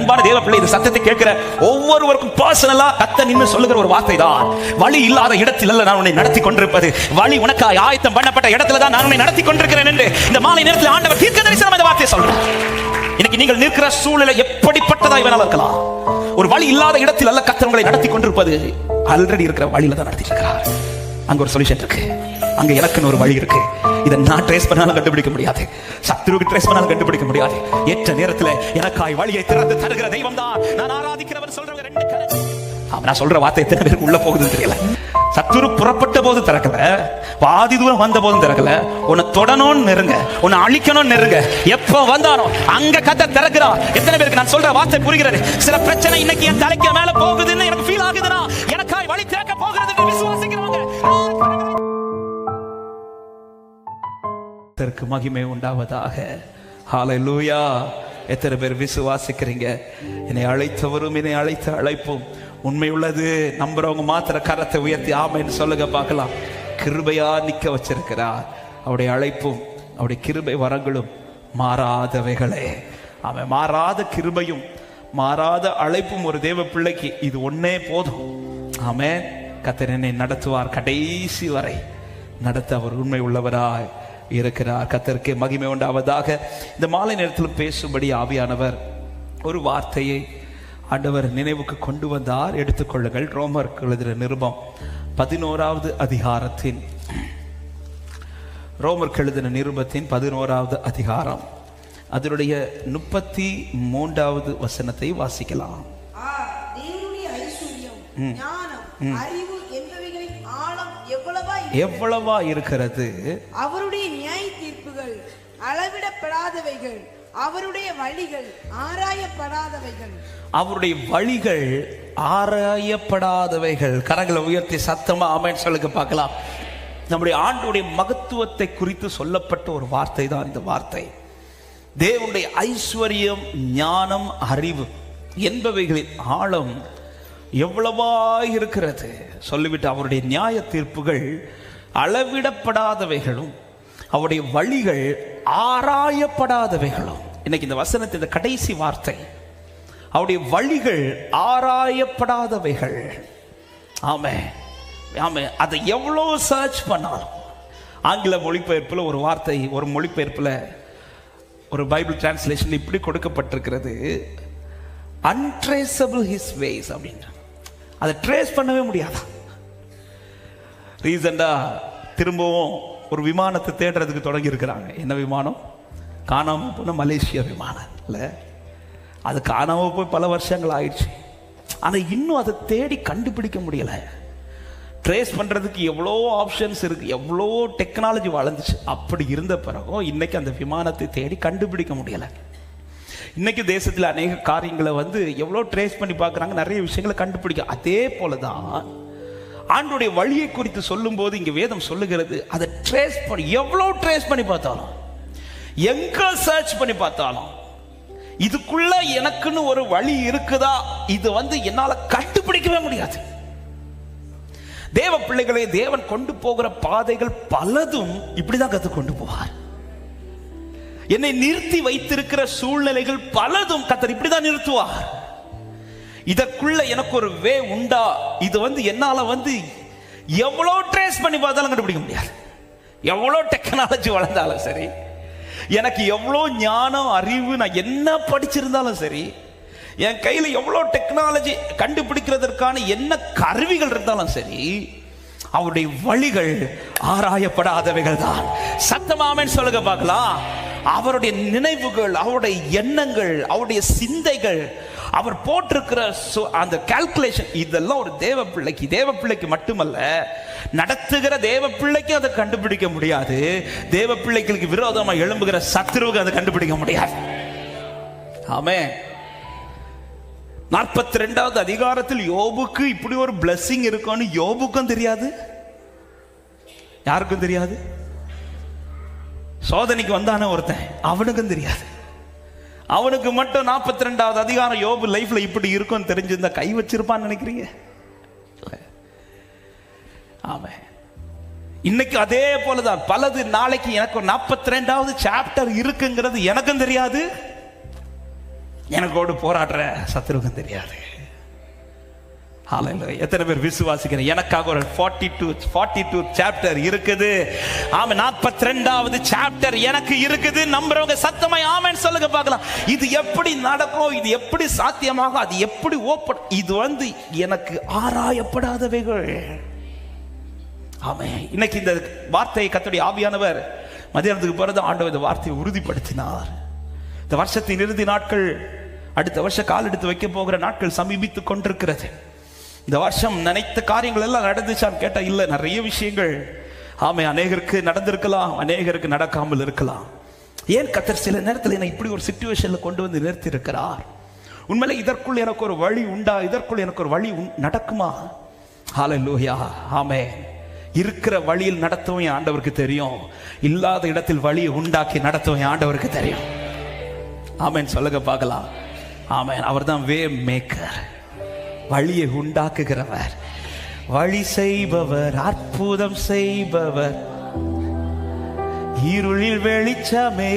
அன்பான தேவ பிள்ளை, இந்த சத்தத்தை கேட்கிற ஒவ்வொருவருக்கும் பர்சனலா கத்த நின்னு சொல்லுகிற ஒரு வார்த்தை தான், வழி இல்லாத இடத்தில் அல்ல நான் உன்னை நடத்தி கொண்டிருப்பது, வழி உனக்காய் ஆயத்தம் பண்ணப்பட்ட இடத்துல தான் நான் உன்னை நடத்தி கொண்டிருக்கிறேன் என்று இந்த மாலை நேரத்தில் ஆண்டவர் தீர்க்க தரிசனம் இந்த வார்த்தையை சொல்றார். இன்னைக்கு நீங்கள் நிற்கிற சூழ்நிலை எப்படிப்பட்டதாய் வேணாலும் இருக்கலாம், ஒரு வழி இல்லாத இடத்தில் அல்ல கர்த்தர் உங்களை நடத்தி கொண்டிருப்பது, ஆல்ரெடி இருக்கிற வழியில தான் நடத்தி இருக்கிறார். அங்க ஒரு சொல்யூஷன் இருக்கு, அங்க எனக்குன்னு ஒரு வழி இருக்கு. இதை நான் ட்ரேஸ் பண்ணாலும் கண்டுபிடிக்க முடியாது, சத்துருவுக்கு ட்ரேஸ் பண்ணாலும் கண்டுபிடிக்க முடியாது. ஏற்ற நேரத்தில் எனக்காய் வழியை திறந்து தருகிற தெய்வம் தான் நான் ஆராதிக்கிறவர். சொல்றவங்க ரெண்டு கரங்கள். நான் சொல்ற வார்த்தை எத்தனை பேருக்கு உள்ள போகுதுன்னு தெரியல. சத்துரு புறப்பட்ட போது திறக்கல, பாதி தூரம் வந்த போதும் திறக்கல. உன்னை தொடணும்னு நெருங்க, உன்னை அழிக்கணும்னு நெருங்க, எப்ப வந்தானோ அங்க கத்த திறக்கிறா. எத்தனை பேருக்கு நான் சொல்ற வார்த்தை புரிகிறது? சில பிரச்சனை இன்னைக்கு என் தலைக்கு மேல போகுதுன்னு எனக்கு ஃபீல் ஆகுதுன்னா எனக்காய் வழி திறக்க போகிறது விசுவாசிக்கிறவங்க. கர்த்தருக்கு மகிமை உண்டாவதாக. ஹல்லேலூயா. எத்தனை பேர் விசுவாசிக்கிறீங்க? என்னை அழைத்தவரும் என்னை அழைத்த அழைப்பும் உண்மை உள்ளது. நம்புறவங்க மாத்திர கரத்தை உயர்த்தி ஆமென்னு சொல்லுங்க பார்க்கலாம். கிருபையா நிக்க வச்சிருக்கிறார். அவருடைய அழைப்பும் அவருடைய கிருபை வரங்களும் மாறாதவைகளே. அவன் மாறாத கிருபையும் மாறாத அழைப்பும் ஒரு தேவ பிள்ளைக்கு இது ஒன்னே போதும். ஆமென். கர்த்தர் என்னை நடத்துவார், கடைசி வரை நடத்த அவர் உண்மை உள்ளவராய் இருக்கிறார். கர்த்தருக்கு மகிமை உண்டாவதாக. இந்த மாலை நேரத்தில் பேசும்படி ஆவியானவர் ஒரு வார்த்தையை ஆண்டவர் நினைவுக்கு கொண்டு வந்தார். எடுத்துக்கொள்ளுங்கள். ரோமர் எழுதின நிருபம் 11வது அதிகாரத்தின் ரோமர் எழுதின நிருபத்தின் 11வது அதிகாரம் அதனுடைய 33வது வசனத்தை வாசிக்கலாம். எவ்வளவா இருக்கிறது, அவருடைய நியாய தீர்ப்புகள் அளவிடப்படாதவைகள், அவருடைய வழிகள் ஆராயப்படாதவைகள். அவருடைய வழிகள் ஆராயப்படாதவைகள். கரங்களை உயர்த்தி சத்தமா ஆமென் சொல்லுங்க பார்க்கலாம். நம்முடைய ஆண்டுடைய மகத்துவத்தை குறித்து சொல்லப்பட்ட ஒரு வார்த்தை தான் இந்த வார்த்தை. தேவனுடைய ஐஸ்வர்யம், ஞானம், அறிவு என்பவைகளின் ஆழம் எவ்வளவா இருக்கிறது சொல்லிவிட்டு, அவருடைய நியாய தீர்ப்புகள் அளவிடப்படாதவைகளும் அவருடைய வழிகள் ஆராயப்படாதவைகளும். இன்னைக்கு இந்த வசனத்தின் இந்த கடைசி வார்த்தை, அவருடைய வழிகள் ஆராயப்படாதவைகள். ஆமே ஆமே. அதை எவ்வளோ சர்ச் பண்ணாலும், ஆங்கில மொழிபெயர்ப்பில் ஒரு வார்த்தை, ஒரு மொழிபெயர்ப்பில் ஒரு பைபிள் டிரான்ஸ்லேஷன் இப்படி கொடுக்கப்பட்டிருக்கிறது, அன்ட்ரேசபிள் ஹிஸ் வேஸ் அப்படின்ற. அதை ட்ரேஸ் பண்ணவே முடியாதா? ரீசெண்டா திரும்பவும் ஒரு விமானத்தை தேடுறதுக்கு தொடங்கி இருக்கிறாங்க. என்ன விமானம்? காணாம போன மலேசியா விமானம் இல்ல, அது காணாம போய் பல வருஷங்கள் ஆயிடுச்சு. ஆனா இன்னும் அதை தேடி கண்டுபிடிக்க முடியல. ட்ரேஸ் பண்றதுக்கு எவ்வளோ ஆப்ஷன்ஸ் இருக்கு, எவ்வளோ டெக்னாலஜி வளர்ந்துச்சு. அப்படி இருந்த பிறகும் இன்னைக்கு அந்த விமானத்தை தேடி கண்டுபிடிக்க முடியல. இன்னைக்கு தேசத்தில் அநேக காரியங்களை எவ்வளோ ட்ரேஸ் பண்ணி பார்க்குறாங்க, நிறைய விஷயங்களை கண்டுபிடிக்க. அதே போலதான் ஆண்டுடைய வழியை குறித்து சொல்லும் போது இங்க வேதம் சொல்லுகிறது, அதை ட்ரேஸ் பண்ணி, எவ்வளோ ட்ரேஸ் பண்ணி பார்த்தாலும், எங்க சர்ச் பண்ணி பார்த்தாலும், இதுக்குள்ள எனக்குன்னு ஒரு வழி இருக்குதா, இது என்னால கண்டுபிடிக்கவே முடியாது. தேவ பிள்ளைகளை தேவன் கொண்டு போகிற பாதைகள் பலதும் இப்படிதான் கத்து கொண்டு போவார். என்னை நிறுத்தி வைத்திருக்கிற சூழ்நிலைகள் பலதும் கர்த்தர் இப்படிதான் நிறுத்துவார். இதற்குள்ள எனக்கு ஒரு வே உண்டா, இது என்னால எவ்வளோ ட்ரேஸ் பண்ணி பார்த்தாலும் கண்டுபிடிக்க முடியாது. எவ்வளோ டெக்னாலஜி வளர்ந்தாலும் சரி, எனக்கு எவ்வளோ ஞானம், அறிவு, நான் என்ன படிச்சிருந்தாலும் சரி, என் கையில எவ்வளோ டெக்னாலஜி கண்டுபிடிக்கிறதற்கான என்ன கருவிகள் இருந்தாலும் சரி, அவருடைய வழிகள் ஆராயப்படாதவைகள் தான். சத்தமாமேன்னு சொல்லுங்க பார்க்கலாம். அவருடைய நினைவுகள், அவருடைய எண்ணங்கள், அவருடைய சிந்தைகள், அவர் போட்டிருக்கிற அந்த கால்குலேஷன், இதெல்லாம் ஒரு தேவ பிள்ளைக்கு மட்டுமல்ல, நடத்துகிற தேவ பிள்ளைக்கு அதை கண்டுபிடிக்க முடியாது. தேவ பிள்ளைகளுக்கு விரோதமாக எழும்புகிற சத்துருவுக்கு அதை கண்டுபிடிக்க முடியாது. ஆமென். 42வது அதிகாரத்தில் யோபுக்கு இப்படி ஒரு பிளஸிங் இருக்கும்னு யோபுக்கும் தெரியாது, யாருக்கும் தெரியாது. சோதனைக்கு வந்தானே ஒருத்தன், அவனுக்கும் தெரியாது. அவனுக்கு மட்டும் 42வது அதிகாரம் யோபு லைஃப்ல இப்படி இருக்கும் தெரிஞ்சிருந்தா கை வச்சிருப்பான்னு நினைக்கிறீங்க? ஆமே. இன்னைக்கு அதே போலதான் பலது. நாளைக்கு எனக்கு 42வது சாப்டர் இருக்குங்கிறது எனக்கும் தெரியாது, எனக்கோடு போராடுற சத்துருவுக்கும் தெரியாது. எத்தனை பேர் விசுவாசிக்கிறேன்? எனக்காக ஒரு 42 சாப்டர் இருக்குது. ஆமா, 42வது சாப்டர் எனக்கு இருக்குது. நம்புறவங்க சத்தமாய் ஆமென் சொல்லுங்க பார்க்கலாம். இது எப்படி நடக்கும்? இது எப்படி சாத்தியமாகும்? அது எப்படி ஓப்பன்? இது எனக்கு ஆராயப்படாதவைகள். ஆமென். இன்னைக்கு இந்த வார்த்தையை கர்த்தருடைய ஆவியானவர் மத்தியானத்துக்கு பிறகு ஆண்டவர் இந்த வார்த்தையை உறுதிப்படுத்தினார். இந்த வருஷத்தின் இறுதி நாட்கள், அடுத்த வருஷம் கால் எடுத்து வைக்க போகிற நாட்கள் சமீபித்துக் கொண்டிருக்கிறது. இந்த வருஷம் நினைத்த காரியங்கள் எல்லாம் நடந்துச்சான்னு கேட்டா இல்லை, நிறைய விஷயங்கள் ஆமை அநேகருக்கு நடந்திருக்கலாம், அநேகருக்கு நடக்காமல் இருக்கலாம். ஏன் கர்த்தர் சில நேரத்தில் என்னை இப்படி ஒரு சிச்சுவேஷன்ல கொண்டு வந்து நிறுத்தி இருக்கிறார்? உண்மையிலே இதற்குள் எனக்கு ஒரு வழி உண்டா? இதற்குள் எனக்கு ஒரு வழி நடக்குமா? ஹல்லேலூயா, ஆமென். இருக்கிற வழியில் நடத்தும் என் ஆண்டவருக்கு தெரியும். இல்லாத இடத்தில் வழியை உண்டாக்கி நடத்தும் என் ஆண்டவருக்கு தெரியும். ஆமென் சொல்லுங்க பார்க்கலாம். ஆமென். அவர் தான் வே மேக்கர், வழியை உண்டாக்குகிறவர், வழி செய்பவர், அற்புதம் செய்பவர், இருளில் வெளிச்சமே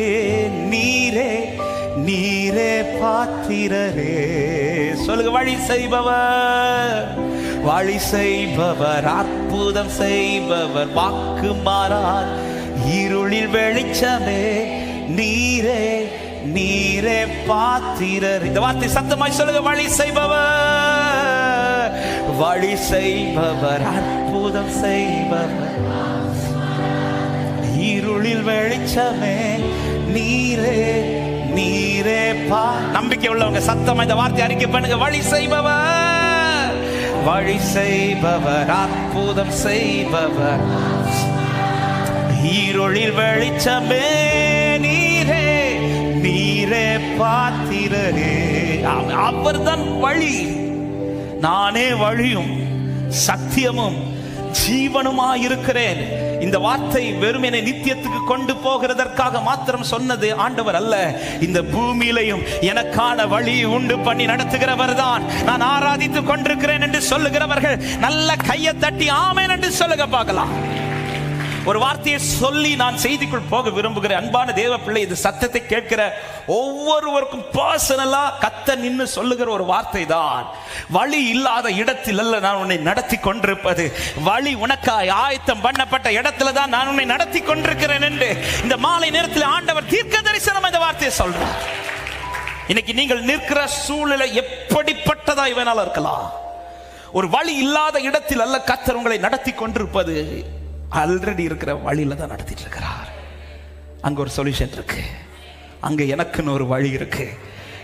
நீரே, நீரே பாத்திரரே. சொல்லுங்க, வழி செய்பவர், வழி செய்பவர், அற்புதம் செய்பவர், வாக்கு மாறார், இருளில் வெளிச்சமே நீரே, நீரே பாத்திரர். இந்த வார்த்தை சத்தமாய் சொல்லுங்க, வழி செய்பவர், வழி செய்பவர், அற்புதம் செய்பவர், இருளில் வெளிச்சமே நீரே, நீரே பா. நம்பிக்கை உள்ளவங்க சத்தமா இந்த வார்த்தை அறிக்கை பண்ணுங்க. வழி செய்பவர், வழி செய்பவர், அற்புதம் செய்பவர், இருளில் வெளிச்சமே நீரே, நீரே பாத்திரரே. அவர்தான் வழி. நானே வழியும் சத்தியமும் ஜீவனுமாயிருக்கிறேன். இந்த வார்த்தை வெறும் என்னை நித்தியத்துக்கு கொண்டு போகிறதற்காக மாத்திரம் சொன்னது ஆண்டவர் அல்ல. இந்த பூமியிலையும் எனக்கான வழி உண்டு பண்ணி நடத்துகிறவர் தான் நான் ஆராதித்துக் கொண்டிருக்கிறேன் என்று சொல்லுகிறவர்கள் நல்ல கையை தட்டி ஆமென் என்று சொல்லுங்க பார்க்கலாம். ஒரு வார்த்தையை சொல்லி நான் செய்திக்குள் போக விரும்புகிறேன். அன்பான தேவ பிள்ளை, இது சத்தத்தை கேட்கிற ஒவ்வொருவருக்கும் பர்சனலா கத்த நின்று சொல்லுகிற ஒரு வார்த்தை தான். வழி இல்லாத இடத்தில் அல்ல நான் உன்னை நடத்தி கொண்டிருப்பது, வழி உனக்காய் ஆயத்தம் பண்ணப்பட்ட இடத்துல தான் நான் உன்னை நடத்தி கொண்டிருக்கிறேன் என்று இந்த மாலை நேரத்தில் ஆண்டவர் தீர்க்க தரிசனம் இந்த வார்த்தையை சொல்றார். இன்னைக்கு நீங்கள் நிற்கிற சூழ்நிலை எப்படிப்பட்டதா இவனால இருக்கலாம், ஒரு வழி இல்லாத இடத்தில் அல்ல கர்த்தர் உங்களை நடத்தி கொண்டிருப்பது, ஆல்ரெடி இருக்கிற வழியில தான் நடத்திட்டு இருக்கிறார். அங்க ஒரு சொல்யூஷன் இருக்கு, அங்க எனக்குன்னு ஒரு வழி இருக்கு.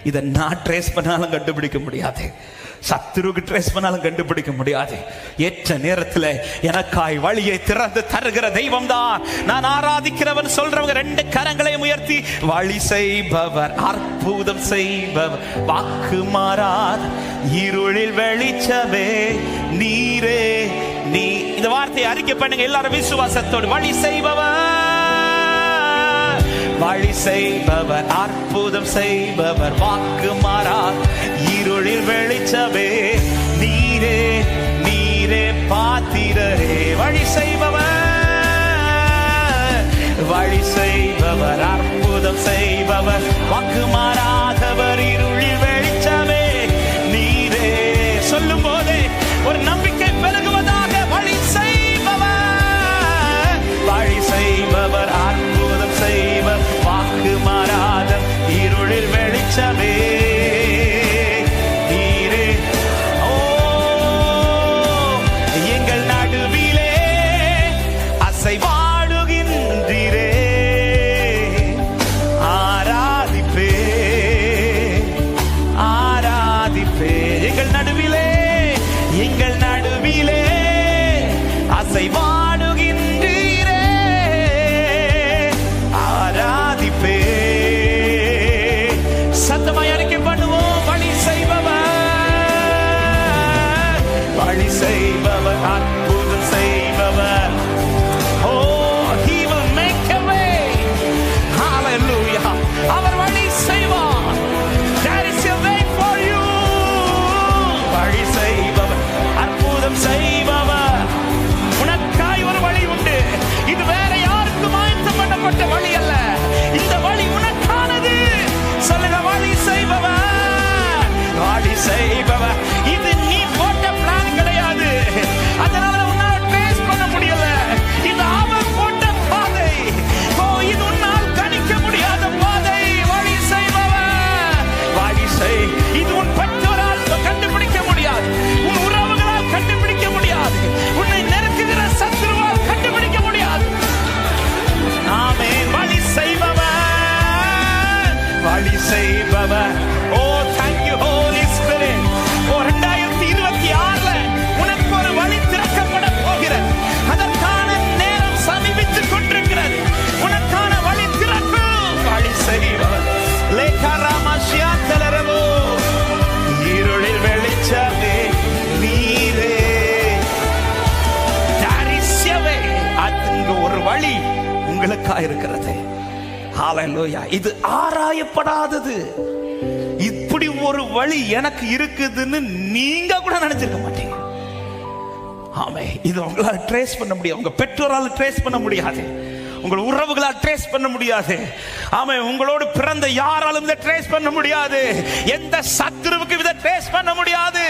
இதை நான் ட்ரேஸ் பண்ணாலும் கண்டுபிடிக்க முடியாது, சத்துருக்கு ட்ரேஸ் பண்ணாலும் கண்டுபிடிக்க முடியாது. ஏற்ற நேரத்தில் எனக்காய் வழியை திறந்து தருகிற தெய்வம் தான் நான் ஆராதிக்கிறவன் சொல்றவங்க ரெண்டு கரங்களை உயர்த்தி, வழி செய்பவர், அற்புதம் செய்பவர், வாக்கு மாறார், இருளில் வெளிச்சமே நீரே, நீ. இந்த வார்த்தையை அறிக்கை பண்ணுங்க எல்லாரும் விசுவாசத்தோடு. வழி செய்பவர், வழி செய்பவர், அற்புதம் செய்பவர், வாக்கு மாறார், இருளில் வெளிச்சமே நீரே, நீரே பாத்திரரே. வழி செய்பவர், வழி செய்பவர், அற்புதம் செய்பவர், வாக்கு மாறாதவர், இருளில் வெளிச்சமே நீரே. சொல்லும் போது ஒரு நம்பிக்கை பெருகுவதாக. வழி செய்பவர், வழி செய்பவர், அற்புதம் செய்பவர், வாக்கு மாறாத, இருளில் வெளிச்சமே நீரே. ஓ, எங்கள் நடுவிலே அசைவாடுகின்றீரே, ஆராதிப்பே, ஆராதிப்பே. எங்கள் நடுவிலே, எங்கள் நடுவிலே அசைவாடுகின்றீரே, ஆராதிப்பே. சத்தமாய் அறிக்கை பண்ணுவோம். வழி செய்பவர், வழி செய்பவர், அற்புதம் செய்பவர். ஓ, he will make a way. Hallelujah. அவர் வழி செய்வார். There is a way for you. வழி செய்பவர், அற்புதம் செய்பவர், உனக்காய் ஒரு வழி உண்டு. இது வேற யாருக்கும் ஆயத்தம் பண்ணப்பட்ட வழி அல்ல, இந்த வழி உனக்கானது. சொல்லுங்க, வழி செய்பவர், வழி செய்பவர். இது நீ போட்ட பிளான் கிடையாது, அதனால உன்னால ட்ரேஸ் பண்ண முடியல. இது அவர் போட்ட பாதை. இது உன்னால் கணிக்க முடியாத பாதை. வழி செய்பவர், வழி செய். இது உன் பெற்றோரால் கண்டுபிடிக்க முடியாது, உன் உறவுகளால் கண்டுபிடிக்க முடியாது, உன்னை நெருக்குகிற சத்துருவால் கண்டுபிடிக்க முடியாது. ஆமென். வழி செய்பவர், வழி செய்பவர். ஓ thank you Holy Spirit. 2026ல உனக்கு ஒரு வழி திறக்கப்பட போகிறது. அதற்கான நேரம் சமீபித்துக் கொண்டிருக்கிறது. உனக்கான வழி திறப்பு. வழி செய்பவர். லேகாராமஷியாந்தலரவோ, இருளில் வெளிச்சமே நீரே. தரிசவே, அங்க ஒரு வழி உங்களுக்கா இருக்கிறது. ஹalleluya. இது ஆராயப்படாதது. இப்படி ஒரு வழி எனக்கு இருக்குதுன்னு நீங்க கூட நினைச்சிருக்க மாட்டீங்க. ஆமென். இது உங்களால ட்ரேஸ் பண்ண முடியாது, உங்க பெற்றோரால ட்ரேஸ் பண்ண முடியாது, உங்கள் உறவுகளால் ட்ரேஸ் பண்ண முடியாது. ஆமென். உங்களோடு பிறந்த யாராலும் இதை ட்ரேஸ் பண்ண முடியாது. எந்த சத்துருவுக்கு இதை ட்ரேஸ் பண்ண முடியாது.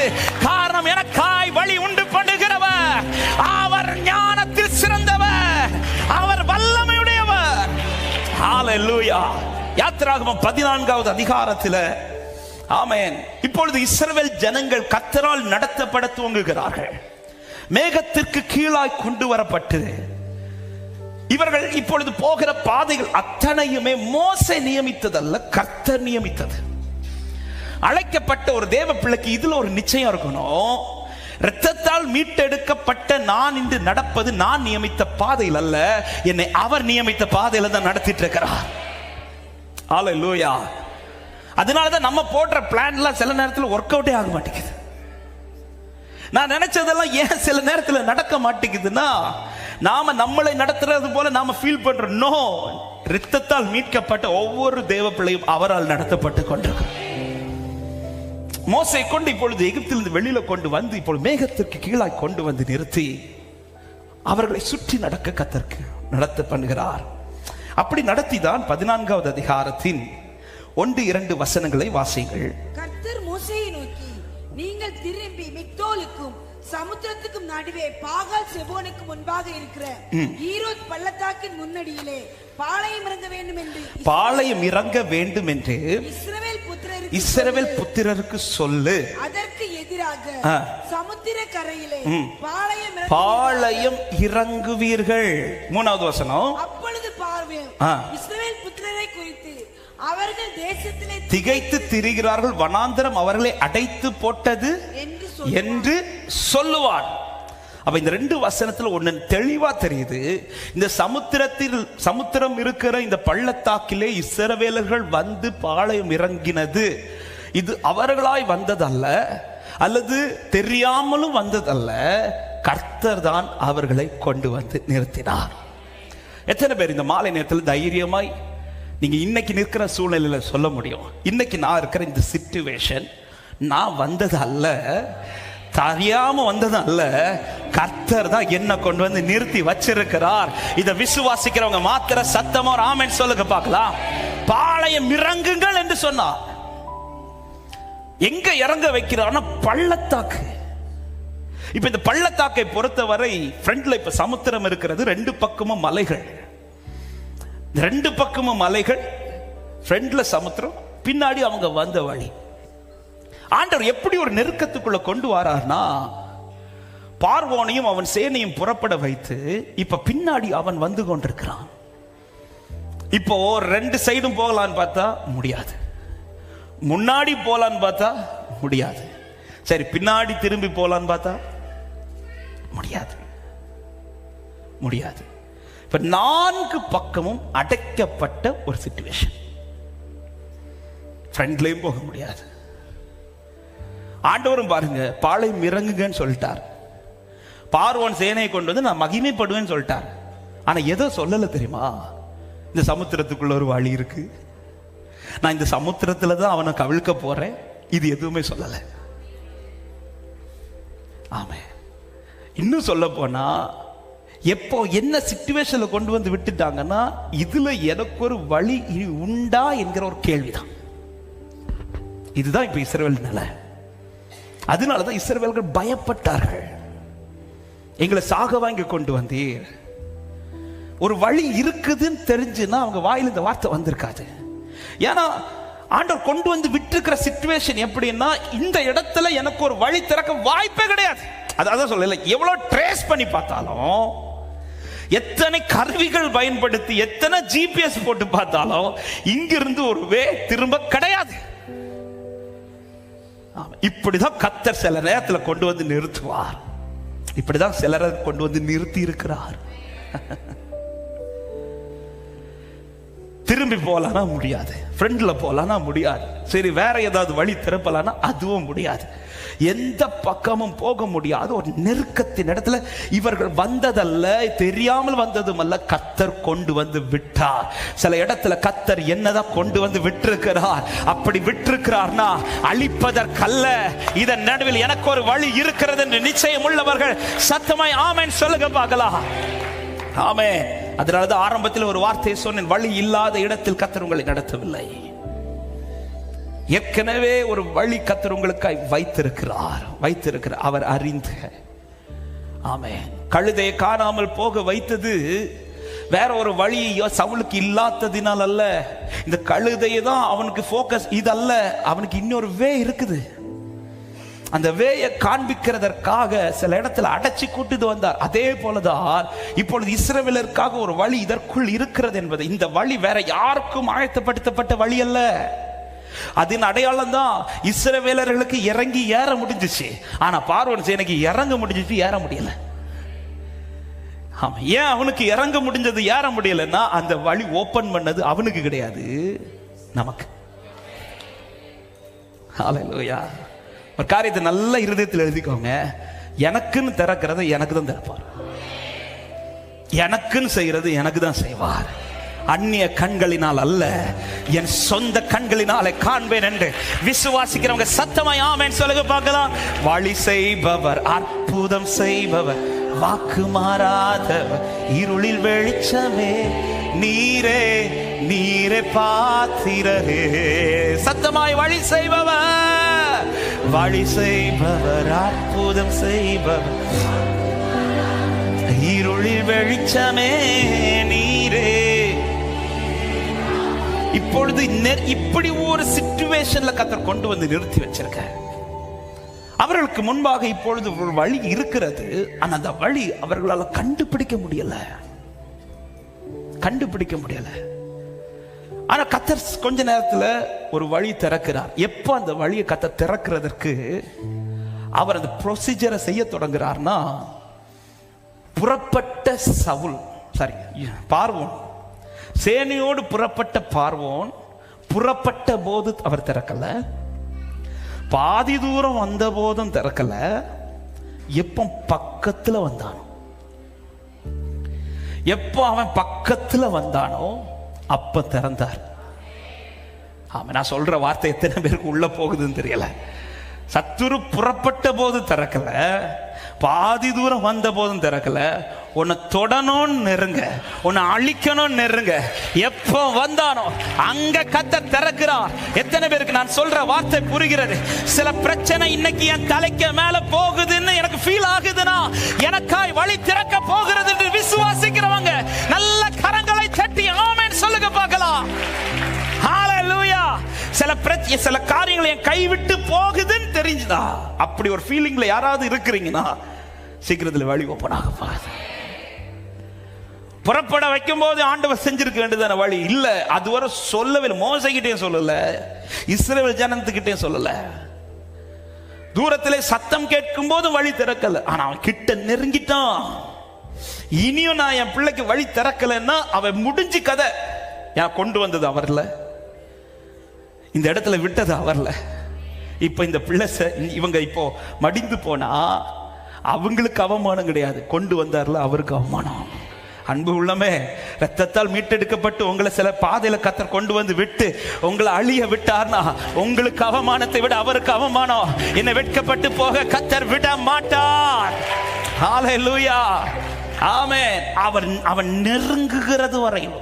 காரணம், எனக்காய் வழி உண்டு பண்ணுகிறவர். அவர் ஞானத்தில் சிறந்தவர், அவர் வல்லமையுடையவர். ஹalleluya. யாத்திராகமம் 14வது அதிகாரத்தில் ஆமென். இப்பொழுது இஸ்ரவேல் ஜனங்கள் கர்த்தரால் நடத்தப்பட துவங்குகிறார்கள். மேகத்திற்கு கீழாய் கொண்டு வரப்பட்டு இவர்கள் இப்பொழுது போகிற பாதைகள் அத்தனையுமே மோசே நியமித்ததல்ல, கர்த்தர் நியமித்தது. அழைக்கப்பட்ட ஒரு தேவ பிள்ளைக்கு இதுல ஒரு நிச்சயம் இருக்கணும். இரத்தத்தால் மீட்டெடுக்கப்பட்ட நான் இன்று நடப்பது நான் நியமித்த பாதையில் அல்ல, என்னை அவர் நியமித்த பாதையில தான் நடத்திட்டு இருக்கிறார். ஹalleluya. அதனாலதான் நம்ம போடுற பிளான்லாம் சில நேரத்தில் ஒர்க் அவுட்டே ஆக மாட்டேங்குது. நான் நினைச்சதெல்லாம் ஏன் சில நேரத்தில் நடக்க மாட்டேங்குதுன்னா, நாம நம்மளை நடத்துறது போல நாம ஃபீல் பண்றோம். நோ, இரத்தத்தால் மீட்கப்பட்ட ஒவ்வொரு தேவ பிள்ளையும் அவரால் நடத்தப்பட்டு கொண்டிருக்கிறார். மோசே கொண்டு இப்பொழுது எகிப்திலிருந்து வெளியில கொண்டு வந்து இப்பொழுது மேகத்திற்கு கீழாய் கொண்டு வந்து நிறுத்தி அவர்களை சுற்றி நடக்க கர்த்தர் நடத்த பண்ணுகிறார். அப்படி நடத்திதான் 14வது அதிகாரத்தின் 1-2 வசனங்களை வாசியுங்கள். கர்த்தர் மோசேயை நோக்கி, நீங்கள் திரும்பி மிக்தோலுக்கும் சமுத்திரத்துக்கும் நடுவே பாகால் செபோனுக்கு முன்பாக இருக்கிற ஈரோத் பள்ளத்தாக்கின் முன்னடியிலே பாளையம் இறங்க வேண்டும் என்று இஸ்ரவேல் புத்திரருக்கு சொல்லு. அதற்கு எதிராக சமுத்திர கரையிலே பாளையம் இறங்குவீர்கள். 3வது வசனம். அப்பொழுது பார்வோன் இஸ்ரவேல் புத்திரரை குறித்து, அவர்கள் தேசத்திலே திகைத்து திரிகிறார்கள், வனாந்தரம் அவர்களை அடைத்து போட்டது என்று சொல்லுவார். அப்ப இந்த 2 வசனத்துல ஒண்ணு தெளிவா தெரியுது. இந்த சமுத்திரம் இருக்கிற இந்த பள்ளத்தாக்கிலே இஸ்ரவேலர்கள் வந்து பாளையம் இறங்கினது, இது அவர்களாய் வந்ததல்ல, அல்லது தெரியாமலும் வந்ததல்ல, கர்த்தர் தான் அவர்களை கொண்டு வந்து நிறுத்தினார். எத்தனை பேர் இந்த மாலை நேரத்தில் தைரியமாய் நீங்க இன்னைக்கு நிற்கிற சூழ்நிலையில சொல்ல முடியும், இன்னைக்கு நான் இருக்கிற இந்த சிச்சுவேஷன் நான் வந்தது அல்ல, தெரியாம வந்தது அல்ல, கர்த்தர் தான் என்ன கொண்டு வந்து நிறுத்தி வச்சிருக்கிறார். இதை விசுவாசிக்கிறவங்க மாத்திர சத்தமா ஆமென் சொல்லுங்க பார்க்கலாம். பாளையம் இறங்குங்கள் என்று சொன்னார். எங்க இறங்க வைக்கிறார்னா பள்ளத்தாக்கு. இப்ப இந்த பள்ளத்தாக்கை பொறுத்தவரை ஃப்ரண்ட்ல இப்ப சமுத்திரம் இருக்கிறது, 2 பக்கமும் மலைகள், 2 பக்கமும் மலைகள், ஃப்ரண்ட்ல சமுத்திரம், பின்னாடி அவங்க வந்த வழி. ஆண்டவர் எப்படி ஒரு நெருக்கத்துக்குள்ள கொண்டு வரார்னா, பார்வோனையும் அவன் சேனையும் புறப்பட வைத்து இப்ப பின்னாடி அவன் வந்து கொண்டிருக்கிறான். இப்போ 2 சைடும் போகலான்னு பார்த்தா முடியாது, முன்னாடி போலான்னு பார்த்தா முடியாது, சரி பின்னாடி திரும்பி போலான்னு பார்த்தா முடியாது. இப்ப 4 பக்கமும் அடைக்கப்பட்ட ஒரு சிச்சுவேஷன். ஃப்ரண்ட்லயும் போக முடியாது. ஆண்டவரும் பாருங்க, பாளையம் இறங்குங்கன்னு சொல்லிட்டார். பார்வோன் சேனையை கொண்டு வந்து நான் மகிமைப்படுவேன்னு சொல்லிட்டார். ஆனா எதோ சொல்லல தெரியுமா, இந்த சமுத்திரத்துக்குள்ள ஒரு வழி இருக்கு, நான் இந்த சமுத்திரத்துல தான் அவனை கவிழ்க்க போறேன், இது எதுவுமே சொல்லல. ஆமே. இன்னும் சொல்ல போனா, எப்போ என்ன சிச்சுவேஷன்ல கொண்டு வந்து விட்டுட்டாங்கன்னா, இதுல எனக்கு ஒரு வழி உண்டா என்கிற ஒரு கேள்விதான். இதுதான் இப்ப இஸ்ரவேல் நிலை. அதனாலதான் இஸ்ரவேலர்கள் பயப்பட்டார்கள். எங்களை சாக வாங்கி கொண்டு வந்தீர். ஒரு வழி இருக்குதுன்னு தெரிஞ்சுன்னா அவங்க வாயில இந்த வார்த்தை வந்திருக்காது. ஏன்னா ஆண்டவர் கொண்டு வந்து விட்டுருக்கிற சிச்சுவேஷன் எப்படின்னா, இந்த இடத்துல எனக்கு ஒரு வழி திறக்க வாய்ப்பே கிடையாது. அதான் சொல்லல, எவ்வளவு ட்ரேஸ் பண்ணி பார்த்தாலும், எத்தனை கருவிகள் பயன்படுத்தி, எத்தனை ஜிபிஎஸ் போட்டு பார்த்தாலும் இங்கிருந்து ஒரு வே திரும்ப கிடையாது. இப்படிதான் கர்த்தர் சில நேரத்தில் கொண்டு வந்து நிறுத்துவார். இப்படிதான் சிலரை கொண்டு வந்து நிறுத்தி இருக்கிறார். திரும்பி போலானா முடியாது, ஃப்ரெண்ட்ல போலானா முடியாது, சரி வேற ஏதாவது வழி திறப்பலானா அதுவும் முடியாது. எந்த பக்கமும் போக முடியாத ஒரு நெருக்கத்தின் இடத்துல இவர்கள் வந்ததல்ல, தெரியாமல் வந்ததும் அல்ல, கர்த்தர் கொண்டு வந்து விட்டார். சில இடத்துல கர்த்தர் என்னதான் கொண்டு வந்து விட்டிருக்கிறார். அப்படி விட்டிருக்கிறார்னா அழிப்பதற்கல்ல, இதன் நடுவில் எனக்கு ஒரு வழி இருக்கிறது என்று நிச்சயம் உள்ளவர்கள் சத்தமாய் ஆமென் சொல்லுங்க பார்க்கலாம். ஆமென். அதனாலதான் ஆரம்பத்தில் ஒரு வார்த்தையை சொன்னேன், வழி இல்லாத இடத்தில் கர்த்தர் உங்களை நடத்தவில்லை. ஏற்கனவே ஒரு வழி கர்த்தர் உங்களுக்காய் வைத்திருக்கிறார். அவர் அறிந்து. ஆமென். கழுதையை காணாமல் போக வைத்தது வேற ஒரு வழி சவுலுக்கு இல்லாததினால் அல்ல. இந்த கழுதையை தான் அவனுக்கு போக்கஸ், இதல்ல, அவனுக்கு இன்னொரு வே இருக்குது. அந்த வேயை காண்பிக்கிறதற்காக சில இடத்துல அடைச்சி கூட்டிட்டு வந்தார். அதே போலதான் இப்பொழுது இஸ்ரவேலருக்காக ஒரு வழி இதற்குள் இருக்கிறது என்பது. இந்த வழி வேற யாருக்கும் ஆயத்தப்படுத்தப்பட்ட வழி அல்ல. அதன் அடையாளம் தான் இஸ்ரவேலர்களுக்கு இறங்கி ஏற முடிஞ்சிச்சு. ஆனா பார்வோன் சேனைக்கு இறங்க முடிஞ்சிச்சு, ஏற முடியல. ஆமா, ஏன் அவனுக்கு இறங்க முடிஞ்சது ஏற முடியலன்னா, அந்த வழி ஓபன் பண்ணது அவனுக்கு கிடையாது, நமக்கு. ஹல்லேலூயா. ஒரு காரியத்தை நல்ல இருதயத்தில் எழுதிக்கோங்க, எனக்குன்னு திறக்கிறது எனக்கு தான் திறப்பார், எனக்குன்னு செய்யறது எனக்கு தான் செய்வார். அந்நிய கண்களினால் அல்ல, என் சொந்த கண்களினாலே காண்பேன் என்று விசுவாசிக்கிறவங்க சத்தமாய் ஆமென் சொல்லுங்க பார்க்கலாம். வழி செய்பவர், அற்புதம் செய்பவர், வாக்கு மாறாதவர், இருளில் வெளிச்சமே, நீரே நீரே பாத்திரரே. சத்தமாய் வழி செய்பவர், வழி செய்பவர், அற்புதம் செய்பவர், இருளில் வெளிச்சமே, நீரே. இப்பொழுது இப்படி ஒரு சிச்சுவேஷன்ல கர்த்தர் கொண்டு வந்து நிறுத்தி வச்சிருக்க. அவர்களுக்கு முன்பாக இப்பொழுது ஒரு வழி இருக்கிறது. ஆனா அந்த வழி அவர்களால் கண்டுபிடிக்க முடியல. ஆனா கர்த்தர் கொஞ்ச நேரத்துல ஒரு வழி திறக்கிறார். எப்ப அந்த வழியை கர்த்தர் திறக்கிறதற்கு அவர் அந்த ப்ரொசீஜரை செய்ய தொடங்குறார்னா, புறப்பட்ட பார்வோன், சேனையோடு புறப்பட்ட பார்வோன் புறப்பட்ட போது அவர் திறக்கல, பாதி தூரம் வந்த போதும் திறக்கல, எப்ப பக்கத்துல வந்தானோ, எப்போ அவன் பக்கத்துல வந்தானோ அப்ப திறந்தார். ஆமா, நான் சொல்ற வார்த்தை எத்தனை பேருக்கு உள்ள போகுதுன்னு தெரியல. சத்துரு புறப்பட்ட போது திறக்கல, பாதி தூரம் வந்த போதும் திறக்கல, உன்னை தொடணும் நெருங்க, உன்னை அழிக்கணும் நெருங்க, எப்போ வந்தானோ அங்க கர்த்தர் திறக்கிறார். எத்தனை பேருக்கு நான் சொல்ற வார்த்தை புரிகிறது? சில பிரச்சனை இன்னைக்கு என் தலைக்கு மேல போகுதுன்னு எனக்கு ஃபீல் ஆகுதுன்னா, எனக்காய் வழி திறக்க போகிறது என்று விசுவாசிக்கிறவங்க நல்ல கரங்களை தட்டி ஆமென் சொல்லுங்க பார்க்கலாம். ஹல்லேலூயா. சில காரியங்களை என் கைவிட்டு போகுதுன்னு தெரிஞ்சுதா, அப்படி ஒரு ஃபீலிங்ல யாராவது இருக்கிறீங்கன்னா சீக்கிரத்தில் வழி ஓப்பன் ஆக போகுது. புறப்பட வைக்கும் போது ஆண்டவர் செஞ்சிருக்க வேண்டியதான வழி இல்ல, அதுவரை சொல்லவே இல்லை. மோசைகிட்டையும் சொல்லல, இஸ்ரவேல் ஜனத்துக்கிட்டையும் சொல்லல. தூரத்திலே சத்தம் கேட்கும் போது வழி திறக்கல, ஆனா அவன் கிட்ட நெருங்கிட்டான். இனியும் நான் என் பிள்ளைக்கு வழி திறக்கலன்னா அவன் முடிஞ்சு கதை. ஏன் கொண்டு வந்தது அவர்ல, இந்த இடத்துல விட்டது அவர்ல. இப்ப இந்த பிள்ளை இவங்க இப்போ மடிந்து போனா அவங்களுக்கு அவமானம் கிடையாது, கொண்டு வந்தார்ல அவருக்கு அவமானம். அன்பு உள்ளமே, ரத்தத்தால் மீட்டெடுக்கப்பட்டு உங்களை சில பாதையில கர்த்தர் கொண்டு வந்து விட்டு உங்களை அழிய விட்டார்னா உங்களுக்கு அவமானத்தை விட அவருக்கு அவமானம். என்னை வெட்கப்பட்டு போக கர்த்தர் விட மாட்டார். ஹல்லேலூயா. ஆமென். அவன் நெருங்குகிறது வரையும்,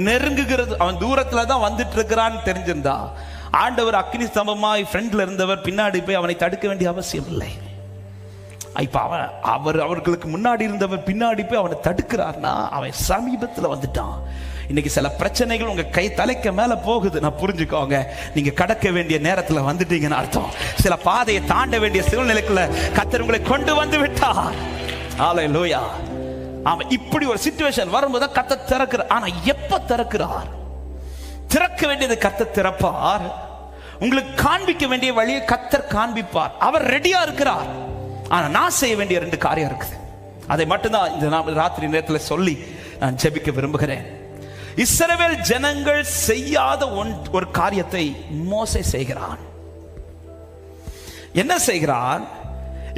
நெருங்குகிறது, அவன் தூரத்துல தான் வந்துட்டு இருக்கிறான்னு தெரிஞ்சிருந்தா ஆண்டவர் அக்னி ஸ்தம்பமாய் ஃப்ரண்ட்ல இருந்தவர் பின்னாடி போய் அவனை தடுக்க வேண்டிய அவசியம் இல்லை. இப்ப அவர்களுக்கு முன்னாடி இருந்தவர் பின்னாடி போய் அவனை தடுக்கிறார்னா அவன் சமீபத்தில் வந்துட்டான். இன்னைக்கு சில பிரச்சனைகள் உங்க கை தலைக்கு மேல போகுது, நான் புரிஞ்சுக்கோங்க, நீங்க கடக்க வேண்டிய நேரத்தில் வந்துட்டீங்கன்னு அர்த்தம். சில பாதையை தாண்ட வேண்டிய சூழ்நிலைக்குள்ள கர்த்தர் உங்களை கொண்டு வந்து விட்டார். ஹல்லேலூயா. ஆமா, இப்படி ஒரு சிச்சுவேஷன் வரும்போது கர்த்தர் திறக்கிறார். ஆனா எப்ப திறக்கிறார்? திறக்க வேண்டியது கர்த்தர் திறப்பார். உங்களுக்கு காண்பிக்க வேண்டிய வழியை கர்த்தர் காண்பிப்பார். அவர் ரெடியா இருக்கிறார். ஆனா நான் செய்ய வேண்டிய 2 காரியம் இருக்குது. அதை மட்டும்தான் இந்த ராத்திரி நேரத்தில் சொல்லி நான் ஜெபிக்க விரும்புகிறேன். இஸ்ரவேல் ஜனங்கள் செய்யாத ஒரு காரியத்தை மோசே செய்கிறான். என்ன செய்கிறான்?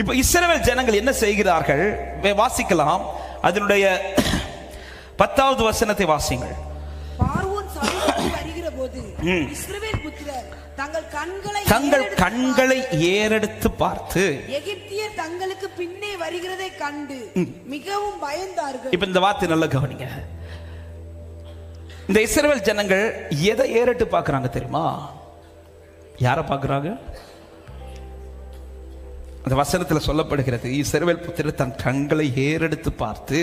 இப்ப இஸ்ரவேல் ஜனங்கள் என்ன செய்கிறார்கள் வாசிக்கலாம். அதனுடைய 10வது வசனத்தை வாசிங்கள். பார்வோன் சமீபத்தில் வருகிற போது இஸ்ரவேல் புத்திரர் தங்கள் கண்களை ஏறெடுத்து பார்த்து எகிப்தியர் தங்களுக்கு பின்னே வருகிறதை கண்டு மிகவும் பயந்தார்கள். இப்ப இந்த வார்த்தை நல்லா கவனிங்க. இந்த இஸ்ரவேல் ஜனங்கள் எதை ஏறெடுத்து பார்க்கறாங்க தெரியுமா? யாரை பார்க்கறாங்க? அந்த வசனத்தில் சொல்லப்படுகிறது, இஸ்ரவேல் புத்திரர் தன் கண்களை ஏறெடுத்து பார்த்து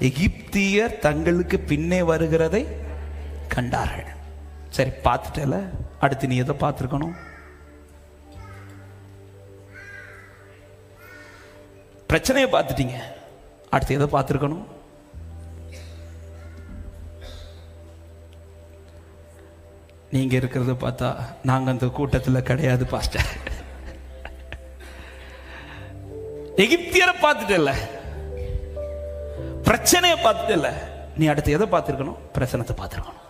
எகிப்தியர் தங்களுக்கு பின்னே வருகிறதை கண்டார்கள். சரி, பார்த்துட்டல, அடுத்து நீ எதை பார்த்துருக்கணும்? பிரச்சனையை பார்த்துட்டீங்க, அடுத்து எதை பார்த்துருக்கணும்? நீங்க இருக்கிறத பார்த்தா நாங்க அந்த கூட்டத்தில் கிடையாது பாஸ்டர். எகிப்தியரை பார்த்துட்டல, பிரச்சனையை பார்த்துட்டல, நீ அடுத்து எதை பார்த்துருக்கணும்? பிரச்சனத்தை பார்த்துருக்கணும்.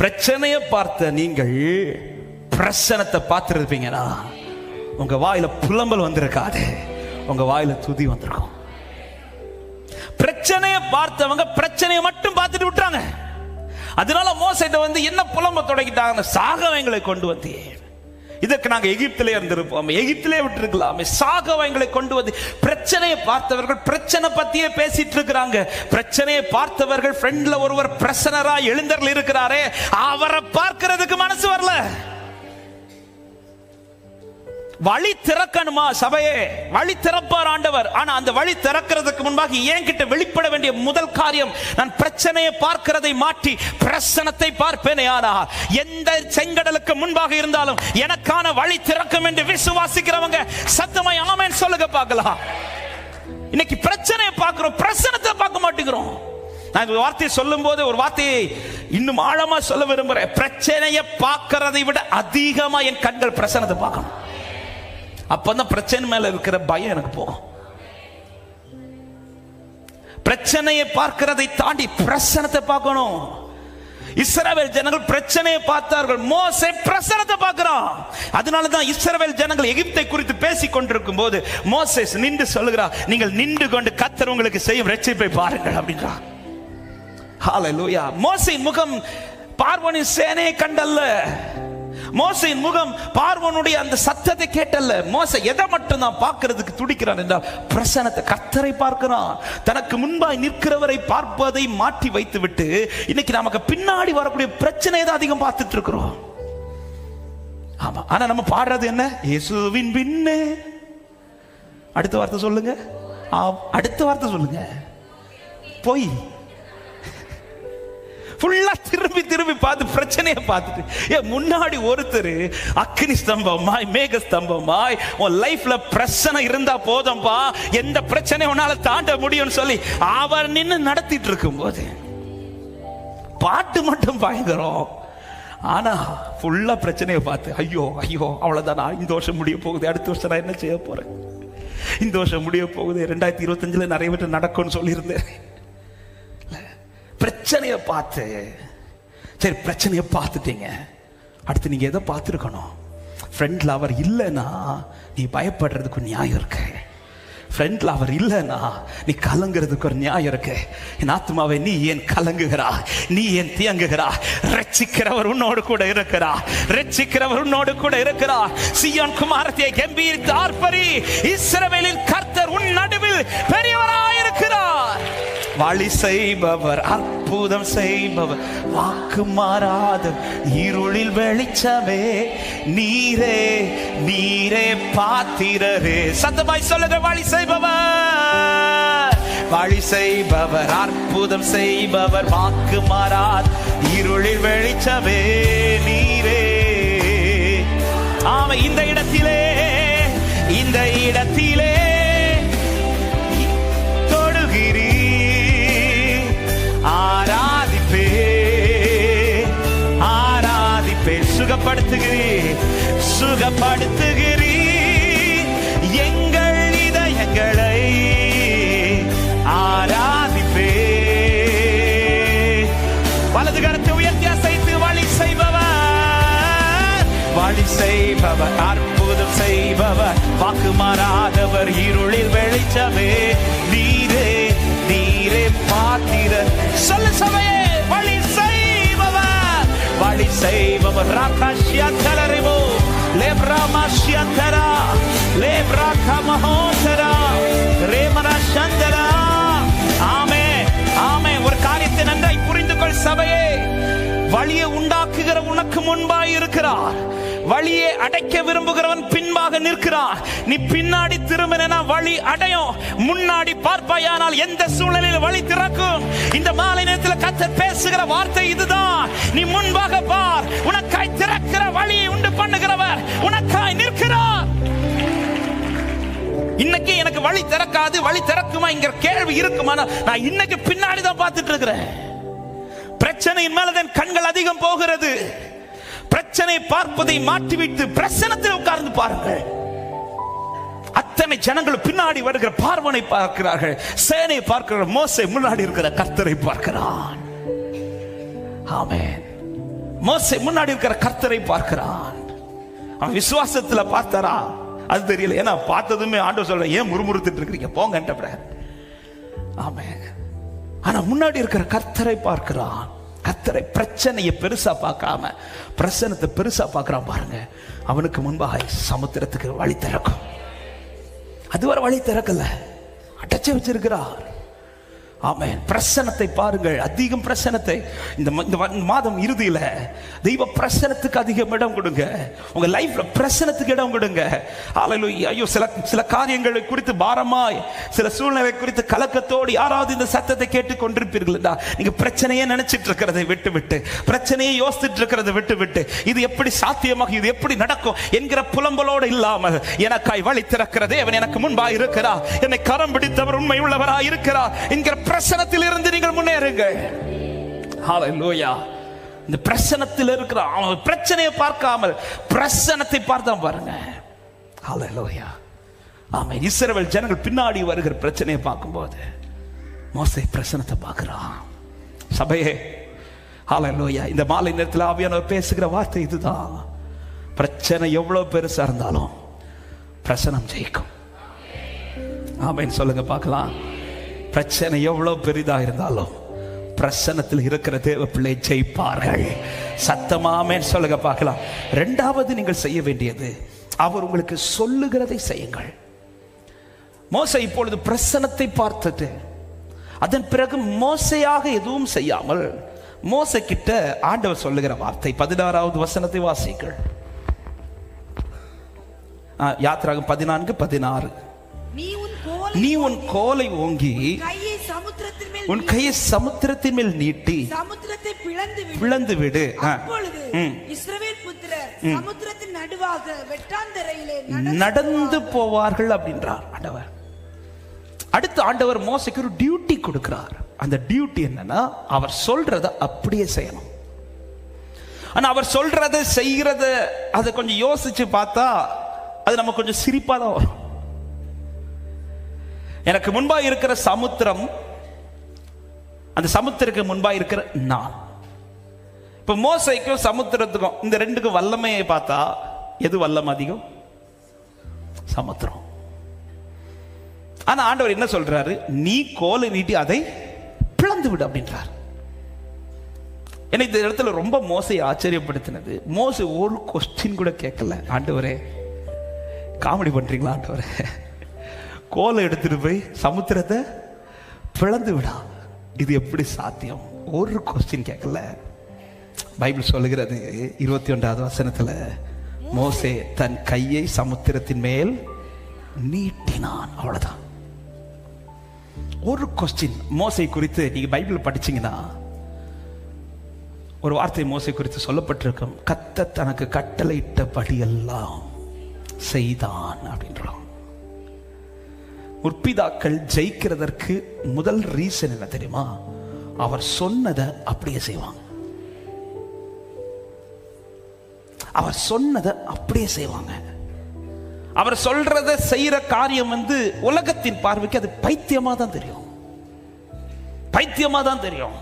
பிரச்சனையை பார்த்த நீங்கள் பிரச்சனத்தை பார்த்துருப்பீங்கன்னா உங்க வாயில புலம்பல் வந்திருக்காது, உங்க வாயில துதி வந்திருக்கும். பிரச்சனையை பார்த்தவங்க பிரச்சனையை மட்டும் பார்த்துட்டு விட்டாங்க. அதனால மோசேட்ட வந்து என்ன புலம்ப தொடங்கிட்டாங்க? சாகவங்களை கொண்டு வந்து, இதற்கு நாங்க எகிப்திலே இருந்திருப்போம், எகிப்திலே விட்டுருக்கலாம், சாகவங்களை கொண்டு வந்து. பிரச்சனையை பார்த்தவர்கள் பிரச்சனை பத்தியே பேசிட்டு இருக்கிறாங்க. பிரச்சனையை பார்த்தவர்கள் ஃப்ரெண்ட்ல ஒருவர் பிரசனரா எழுந்தர்கள் இருக்கிறாரே, அவரை பார்க்கிறதுக்கு மனசு வரல. வழி திறக்கணுமா சபையே? வழி திறப்பார் ஆண்டவர். ஆனா அந்த வழி திறக்கிறதுக்கு முன்பாக என்கிட்ட வெளிப்பட வேண்டிய முதல் காரியம், நான் பிரச்சனையை பார்க்கிறதை மாற்றி பிரசனத்தை பார்ப்பேனே. ஆனா எந்த செங்கடலுக்கு முன்பாக இருந்தாலும் எனக்கான வழி திறக்கும் என்று விசுவாசிக்கிறவங்க சத்தமாய் ஆமென் சொல்லுங்க பார்க்கலாம். இன்னைக்கு பிரச்சனையை பார்க்கிறோம், பிரசனத்தை பார்க்க மாட்டேங்கிறோம். நான் இந்த வார்த்தையை சொல்லும் போது ஒரு வார்த்தையை இன்னும் ஆழமா சொல்ல விரும்புறேன். பிரச்சனையை பார்க்கிறதை விட அதிகமா என் கண்கள் பிரசனத்தை பார்க்கணும். அப்பதான் பிரச்சனை மேல இருக்கிற பயம் எனக்கு போகும். பிரச்சனையை பார்க்கிறதை தாண்டி பிரசனத்தை பார்க்கணும். இஸ்ரவேல் ஜனங்கள் பிரச்சனையை பார்த்தார்கள், மோசே பிரசனத்தை பார்க்கிறான். அதனாலதான் இஸ்ரவேல் ஜனங்கள் எகிப்தை குறித்து பேசிக் கொண்டிருக்கும் போது மோசேஸ் நின்று சொல்லுகிறார், நீங்கள் நின்று கொண்டு கர்த்தர் உங்களுக்கு செய்யும் ரட்சிப்பை பாருங்கள் அப்படின்றார். ஹல்லேலூயா. மோசேயின் முகம் பார்வோனின் சேனையை கண்டல்ல, மோசேயின் முகம் பார்வோனுடைய அந்த சத்தத்தை கேட்டல்ல. மோசே எதை மட்டும் தான் பார்க்கிறதுக்கு துடிக்கிறான் என்றால் பிரசனத்தை, கர்த்தரை பார்க்கிறான். தனக்கு முன்பாய் நிற்கிறவரை பார்ப்பதை மாற்றி வைத்து விட்டு இன்னைக்கு நமக்கு பின்னாடி வரக்கூடிய பிரச்சனையை தான் அதிகம் பார்த்துட்டு இருக்கிறோம். ஆமா, ஆனா நம்ம பாடுறது என்ன? இயேசுவின் பின்னே. அடுத்த வார்த்தை சொல்லுங்க, அடுத்த வார்த்தை சொல்லுங்க. போய் திரும்பி திரும்பி பார்த்து பிரச்சனையை பார்த்துட்டு முன்னாடி ஒருத்தர் அக்னி ஸ்தம்பமாய் மேக ஸ்தம்பமாய் உன் லைஃப்ல பிரச்சனை இருந்தா போதும்பா, எந்த பிரச்சனை உன்னால தாண்ட முடியும்னு சொல்லி அவர் நின்று நடத்திட்டு இருக்கும் போது பாட்டு மட்டும் பயங்கரம். ஆனா ஃபுல்லா பிரச்சனையை பார்த்து ஐயோ ஐயோ அவ்வளவுதானா, இந்த வருஷம் முடிய போகுது, அடுத்த வருஷம் நான் என்ன செய்ய போறேன், இந்த வருஷம் முடிய போகுது, 2025 நிறைய பேர் நடக்கும்னு சொல்லியிருந்தேன். பிரச்சனையை பார்த்து, சரி பிரச்சனையை பார்த்துட்டீங்க, அடுத்து நீங்க எதை பார்த்துருக்கணும்? ஃப்ரெண்ட்ல அவர் இல்லைன்னா நீ பயப்படுறதுக்கு நியாயம் இருக்கு. ஃப்ரெண்ட்ல அவர் இல்லைன்னா நீ கலங்குறதுக்கு ஒரு நியாயம் இருக்கு. என் ஆத்மாவை நீ ஏன் கலங்குகிறா, நீ ஏன் தியங்குகிறா? ரட்சிக்கிறவர் உன்னோடு கூட இருக்கிறார், ரட்சிக்கிறவர் உன்னோடு கூட இருக்கிறார். சீயோன் குமாரத்தியை கம்பீரித்து ஆர்ப்பரி, இஸ்ரவேலின் கர்த்தர் உன் நடுவில் பெரியவராய் இருக்கிறார். வழி செய்பவர், அற்புதம் செய்பவர், வாக்கு மாறாத இருளில் வெளிச்சமே, நீரே நீரே பாத்திரரே. சத்தமாய் சொல்லுங்க, வழி செய்பவர், வழி செய்பவர், அற்புதம் செய்பவர், வாக்கு மாறாத இருளில் வெளிச்சமே, நீரே. ஆமா, இந்த இடத்திலே தொடுகிறீ, ஆராதிப்பே சுகப்படுத்துகிறீ எங்கள் இதயங்களை, ஆராதிப்பே. வலது கரத்தை உயர்த்தி அசைத்து, வழி செய்பவர், அற்புதம் செய்பவர், வாக்கு மாறாதவர், இருளில் வெளிச்சமே, நீரே நீரே பாத்திரர். சொல்லு சபையே, வழி செய்பவர், வழி செய்பவர். ராகாஷ்யந்தரரிவோ லேப்ராமாஷ்யந்தரா லேப்ராகமஹோந்தரா ரேமராஷந்தரா. ஆமே ஆமே. ஒரு காரியத்தை நன்றாய் புரிந்து கொள் சபையே, வழியை உண்டாக்குகிற உனக்கு முன்பாய் இருக்கிறார். வழியை அடைக்க விரும்புகிறவன் பின்பாக நிற்கிறான். நீ பின்னாடி திரும்பினா வழி அடையும், முன்னாடி பார்ப்பாயானால் எந்த சூழ்நிலையில் வழி திறக்கும். இந்த மாலை நேரத்தில் கர்த்தர் பேசுகிற வார்த்தை இதுதான். நீ முன்பாக பார், உனக்காய் திறக்கிற வழியை உண்டு பண்ணுகிறவர் உனக்காய் நிற்கிறார். இன்னைக்கு எனக்கு வழி திறக்காது, வழி திறக்குமா என்கிற கேள்வி இருக்குமானா, நான் இன்னைக்கு பின்னாடி தான் பார்த்துட்டு இருக்கிறேன். பிரச்சனையின் மேலதான் கண்கள் அதிகம் போகிறது. பிரச்சனை பார்ப்பதை மாற்றிவிட்டு பிரசனத்தில் உட்கார்ந்து பாருங்கள். அத்தனை ஜனங்கள் பின்னாடி வருகிற பார்வனை பார்க்கிறார்கள், சேனை பார்க்கிற மோசே முன்னாடி இருக்கிற கர்த்தரை பார்க்கிறான். ஆமென். மோசே முன்னாடி இருக்கிற கர்த்தரை பார்க்கிறான். அவன் விசுவாசத்துல பார்த்தாரா அது தெரியல. ஏன்னா பார்த்ததுமே ஆண்டவர் சொல்ற, ஏன் முறுமுறுத்துட்டு இருக்கிறீங்க, போங்கன்ற. ஆமென். ஆனா முன்னாடி இருக்கிற கர்த்தரை பார்க்கிறான். கர்த்தரை பிரச்சனையை பெருசா பார்க்காம பிரசனத்தை பெருசா பார்க்கிறான் பாருங்க. அவனுக்கு முன்பாக சமுத்திரத்துக்கு வழி திறக்கும். அதுவரை வழி திறக்கல, அடைச்சு வச்சிருக்கிறார். ஆமென். பிரசனத்தை பாருங்கள், அதிகம் பிரசனத்தை. இந்த மாதம் இறுதியில தெய்வ பிரசனத்துக்கு அதிகம் இடம் கொடுங்க. உங்க லைஃப்ல பிரசனத்துக்கு இடம் கொடுங்க. ஹல்லேலூயா. ஐயோ, சில காரியங்களை குறித்து பாரமாய், சில சூழ்நிலை குறித்து கலக்கத்தோடு யாராவது இந்த சத்தத்தை கேட்டு கொண்டிருப்பீர்கள். நீங்க பிரச்சனையே நினைச்சிட்டு இருக்கிறதை விட்டு, பிரச்சனையை யோசிச்சுட்டு இருக்கிறதை விட்டு, இது எப்படி சாத்தியமாக, இது எப்படி நடக்கும் என்கிற புலம்பலோடு இல்லாமல், எனக்காய் வழி திறக்கிற தேவன் எனக்கு முன்பாக இருக்கிறார், என்னை கரம் பிடித்தவர் உண்மை உள்ளவராய் இருக்கிறார் என்கிற பிரசனத்தில் இருந்து நீங்கள் முன்னேறுங்கள். ஹல்லேலூயா. இந்த பிரசனத்தில் இருக்கிற பிரச்சனையை பார்க்காமல் பிரசனத்தை பார்த்தா பாருங்க. ஹல்லேலூயா. ஆமென். இஸ்ரவேல் ஜனங்கள் பின்னாடி வருகிற பிரச்சனையை பார்க்கும்போது மோசே பிரசனத்தை பார்க்கிறான். சபையே, ஹல்லேலூயா. இந்த மாலை நேரத்தில் ஆவியானவர் பேசுகிற வார்த்தை இதுதான். பிரச்சனை எவ்வளவு பெருசா இருந்தாலும் பிரசனம் ஜெயிக்கும். ஆமென். சொல்லுங்க பார்க்கலாம். பிரச்சனை எவ்வளவு பெரிதா இருந்தாலும் பிரசன்னத்தில் இருக்கிற தேவ பிள்ளை ஜெயிப்பார்கள். சத்தமாமே சொல்லுங்க பார்க்கலாம். இரண்டாவது நீங்கள் செய்ய வேண்டியது, அவர் உங்களுக்கு சொல்லுகிறதை செய்யுங்கள். மோசே இப்பொழுது பிரசன்னத்தை பார்த்துட்டு அதன் பிறகு மோசையாக எதுவும் செய்யாமல் மோசே கிட்ட ஆண்டவர் சொல்லுகிற வார்த்தை 16வது வசனத்தை வாசிங்கள். யாத்திராகமம் 14:16. நீ உன் கோலை ஓங்கி உன் கையை சமுத்திரத்தின் மேல் நீட்டி சமுத்திரத்தை பிளந்து விடு. அப்பொழுது இஸ்ரவேல் புத்திரர் சமுத்திரத்தின் நடுவாக வெட்டாந்தரையிலே நடந்து போவார்கள் அப்படின்றார் ஆண்டவர். அடுத்து ஆண்டவர் மோசேக்கு ஒரு டியூட்டி கொடுக்கிறார். அந்த டியூட்டி என்னன்னா, அவர் சொல்றத அப்படியே செய்யணும். ஆனா அவர் சொல்றத செய்யறத அதை கொஞ்சம் யோசிச்சு பார்த்தா அது நம்ம கொஞ்சம் சிரிப்பா தான் வரும். எனக்கு முன்பா இருக்கிற சமுத்திரம், அந்த சமுத்திரத்துக்கு முன்பா இருக்கிற நான். இப்ப மோசேக்கும் சமுத்திரத்துக்கும் இந்த ரெண்டுக்கும் வல்லமையை பார்த்தா எது வல்லம் அதிகம்? சமுத்திரம். ஆனா ஆண்டவர் என்ன சொல்றாரு? நீ கோலை நீட்டி அதை பிளந்து விடு அப்படின்றார். இந்த இடத்துல ரொம்ப மோசை ஆச்சரியப்படுத்தினது, மோசே ஒரு கொஸ்டின் கூட கேட்கல. ஆண்டவரே, காமெடி பண்றீங்களா ஆண்டவரே? கோலை எடுத்துட்டு போய் சமுத்திரத்தை பிளந்து விடா. இது எப்படி சாத்தியம்? ஒரு கொஸ்டின் கேட்கல. பைபிள் சொல்லுகிறது 21வது வசனத்துல, மோசே தன் கையை சமுத்திரத்தின் மேல் நீட்டினான். அவ்வளவுதான். ஒரு கொஸ்டின். மோசே குறித்து நீங்க பைபிள் படிச்சீங்கன்னா ஒரு வார்த்தை மோசே குறித்து சொல்லப்பட்டிருக்கும். கர்த்தர் தனக்கு கட்டளையிட்டபடி எல்லாம் செய்தான் அப்படின்றோம். முற்பிதாக்கள் ஜெயிக்கிறதற்கு முதல் ரீசன் என்ன தெரியுமா? அவர் சொன்னதை அப்படியே செய்வாங்க. அவர் சொன்னதை அப்படியே செய்வாங்க. அவர் சொல்றத செய்யற காரியம் உலகத்தின் பார்வைக்கு அது பைத்தியமா தான் தெரியும். பைத்தியமா தான் தெரியும்.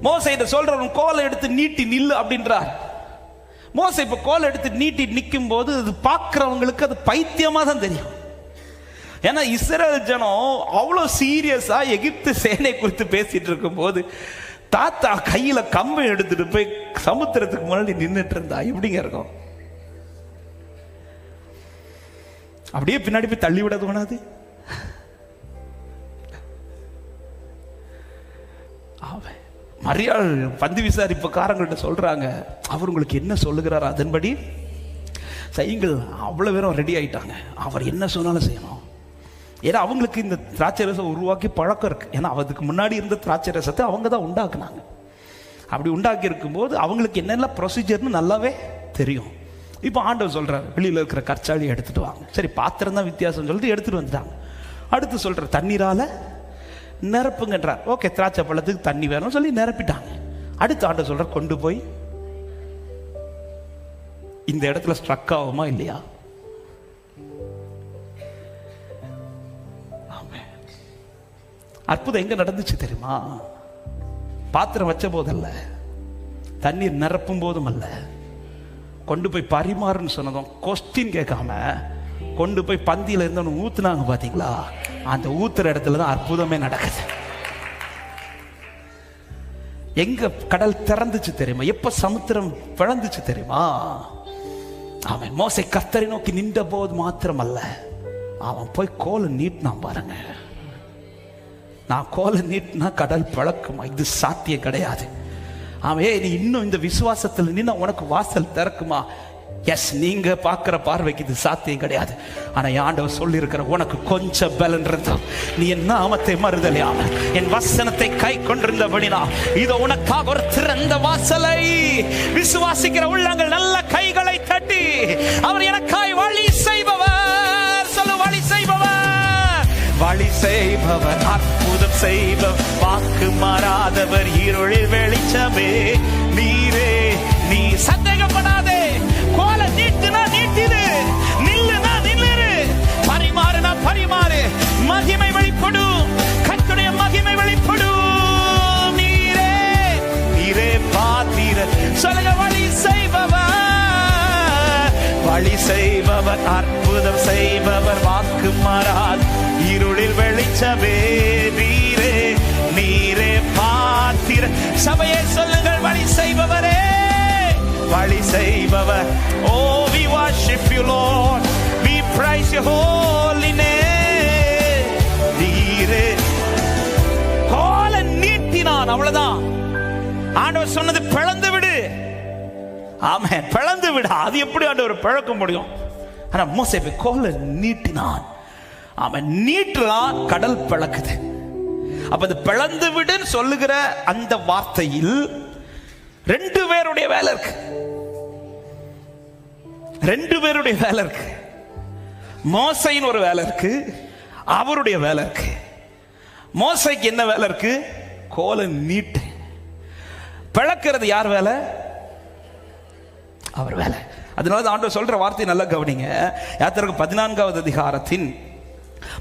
மோசே இதை சொல்றவன் கோலை எடுத்து நீட்டி நில்லு அப்படின்றார். மோசே இப்ப கோலை எடுத்து நீட்டி நிற்கும் போது அது பார்க்கிறவங்களுக்கு அது பைத்தியமா தான் தெரியும். ஏன்னா இஸ்ரேல் ஜனம் அவ்வளவு சீரியஸா எகிப்து சேனை குறித்து பேசிட்டு இருக்கும் போது தாத்தா கையில கம்பை எடுத்துட்டு போய் சமுத்திரத்துக்கு முன்னாடி நின்றுட்டு இருந்தா எப்படிங்க இருக்கும்? அப்படியே பின்னாடி போய் தள்ளி விட தோணாது? மரியாள் பந்து விசாரிப்புக்காரங்கள்ட்ட சொல்றாங்க, அவர் உங்களுக்கு என்ன சொல்லுகிறாரோ அதன்படி செய்யுங்கள். அவ்வளவு பேரும் ரெடி ஆயிட்டாங்க. அவர் என்ன சொன்னாலும் செய்யணும். ஏன்னா அவங்களுக்கு இந்த திராட்சை ரசம் உருவாக்கி பழக்கம் இருக்கு. ஏன்னா அதுக்கு முன்னாடி இருந்த திராட்சை ரசத்தை அவங்க தான் உண்டாக்குனாங்க. அப்படி உண்டாக்கி இருக்கும்போது அவங்களுக்கு என்னெல்லாம் ப்ரொசீஜர்னு நல்லாவே தெரியும். இப்போ ஆண்டவர் சொல்றாரு, வெளியில் இருக்கிற கற்சாலியை எடுத்துட்டு வாங்க. சரி, பாத்திரம் தான் வித்தியாசம் சொல்லிட்டு எடுத்துட்டு வந்துட்டாங்க. அடுத்து சொல்ற தண்ணீரால நிரப்புங்கன்றார். ஓகே, திராட்சை பழத்துக்கு தண்ணி வேணும்னு சொல்லி நிரப்பிட்டாங்க. அடுத்து ஆண்டவர் சொல்ற, கொண்டு போய் இந்த இடத்துல ஸ்ட்ரக் ஆகுமா இல்லையா? அற்புதம் எங்க நடந்துச்சு தெரியுமா? பாத்திரம் வச்ச போதல்ல, தண்ணீர் நிரப்பும் போதும் அல்ல, கொண்டு போய் பரிமாறுன்னு சொன்னதும் கொஸ்டின் கேட்காம கொண்டு போய் பந்தியில இருந்தவனு ஊத்துனாங்க. பாத்தீங்களா? அந்த ஊத்துற இடத்துல தான் அற்புதமே நடக்குது. எங்க கடல் திறந்துச்சு தெரியுமா? எப்ப சமுத்திரம் பிளந்துச்சு தெரியுமா? அவன் மோசே கர்த்தரை நோக்கி நின்ற போது மாத்திரம் அல்ல, அவன் போய் கோலை நீட்டினான். பாருங்க, நான் கோலை நீட்டினா கடல் பிளக்குமா? இது சாத்தியம் கிடையாது. அவன், நீ இன்னும் இந்த விசுவாசத்தில் நின்னா உனக்கு வாசல் திறக்குமா? எஸ், நீங்க பார்க்கிற பார்வைக்கு இது சாத்தியம் கிடையாது. ஆனா ஆண்டவர் சொல்லி இருக்கிற, உனக்கு கொஞ்சம் பலன் இருந்தா நீ என் நாமத்தை மறுதலையாம என் வசனத்தை கை கொண்டிருந்தபடினா இதோ உனக்காக ஒரு திறந்த வாசலை. விசுவாசிக்கிற உள்ளங்கள் நல்ல கைகளை தட்டி, அவர் எனக்காய் வழி செய்பவர். சொல்லு, வழி செய்பவர், வழி செய்பவர், அற்புதம் செய்பவர், வாக்கு மாறாதவர், இருளில் வெளிச்சமே நீரே. நீ சந்தேகப்படாதே. கோலை நீட்டுனா நீட்டிடு, நில்லுனா நில்லுரு, பரிமாறுனா பரிமாறு. மகிமை வெளிப்படும், கர்த்தருடைய மகிமை வெளிப்படும். நீரே நீரே பாத்திர. சொல்லுங்க, வழி செய்பவர், வழி செய்பவர், அற்புதம் செய்பவர், வாக்கு மாறாது, இருளில் வெளிச்சமே நீரே. நீரே பாத்திர. சபையை சொல்லுங்கள், வழி செய்பவரே, வழி செய்பவர். Oh, we worship you Lord, we praise your holy name. நீரே கோலை நீட்டினான். அவ்வளவுதான். ஆண்டவர் சொன்னது, பிளந்து விடு. ஆமென், பிளந்து விடு. அது எப்படி ஆண்டவர் பிளக்க முடியும்? ஆனா மோசே கோலை நீட்டினான். அவன் நீட்டுறான், கடல் பிளக்குது. அப்ப அது பிளந்து விடுன்னு சொல்லுகிற அந்த வார்த்தையில் ரெண்டு பேருடைய வேலை இருக்கு. ரெண்டு பேருடைய வேலை இருக்கு. மோசையின் ஒரு வேலை இருக்கு, அவருடைய வேலை இருக்கு. மோசைக்கு என்ன வேலை இருக்கு? கோலை நீட்டு. பிளக்கிறது யார் வேலை? அவர் வேலை. அதனால ஆண்டவர் சொல்ற வார்த்தை நல்லா கவனிங்க. யாத்திரைக்கு 14வது அதிகாரத்தின்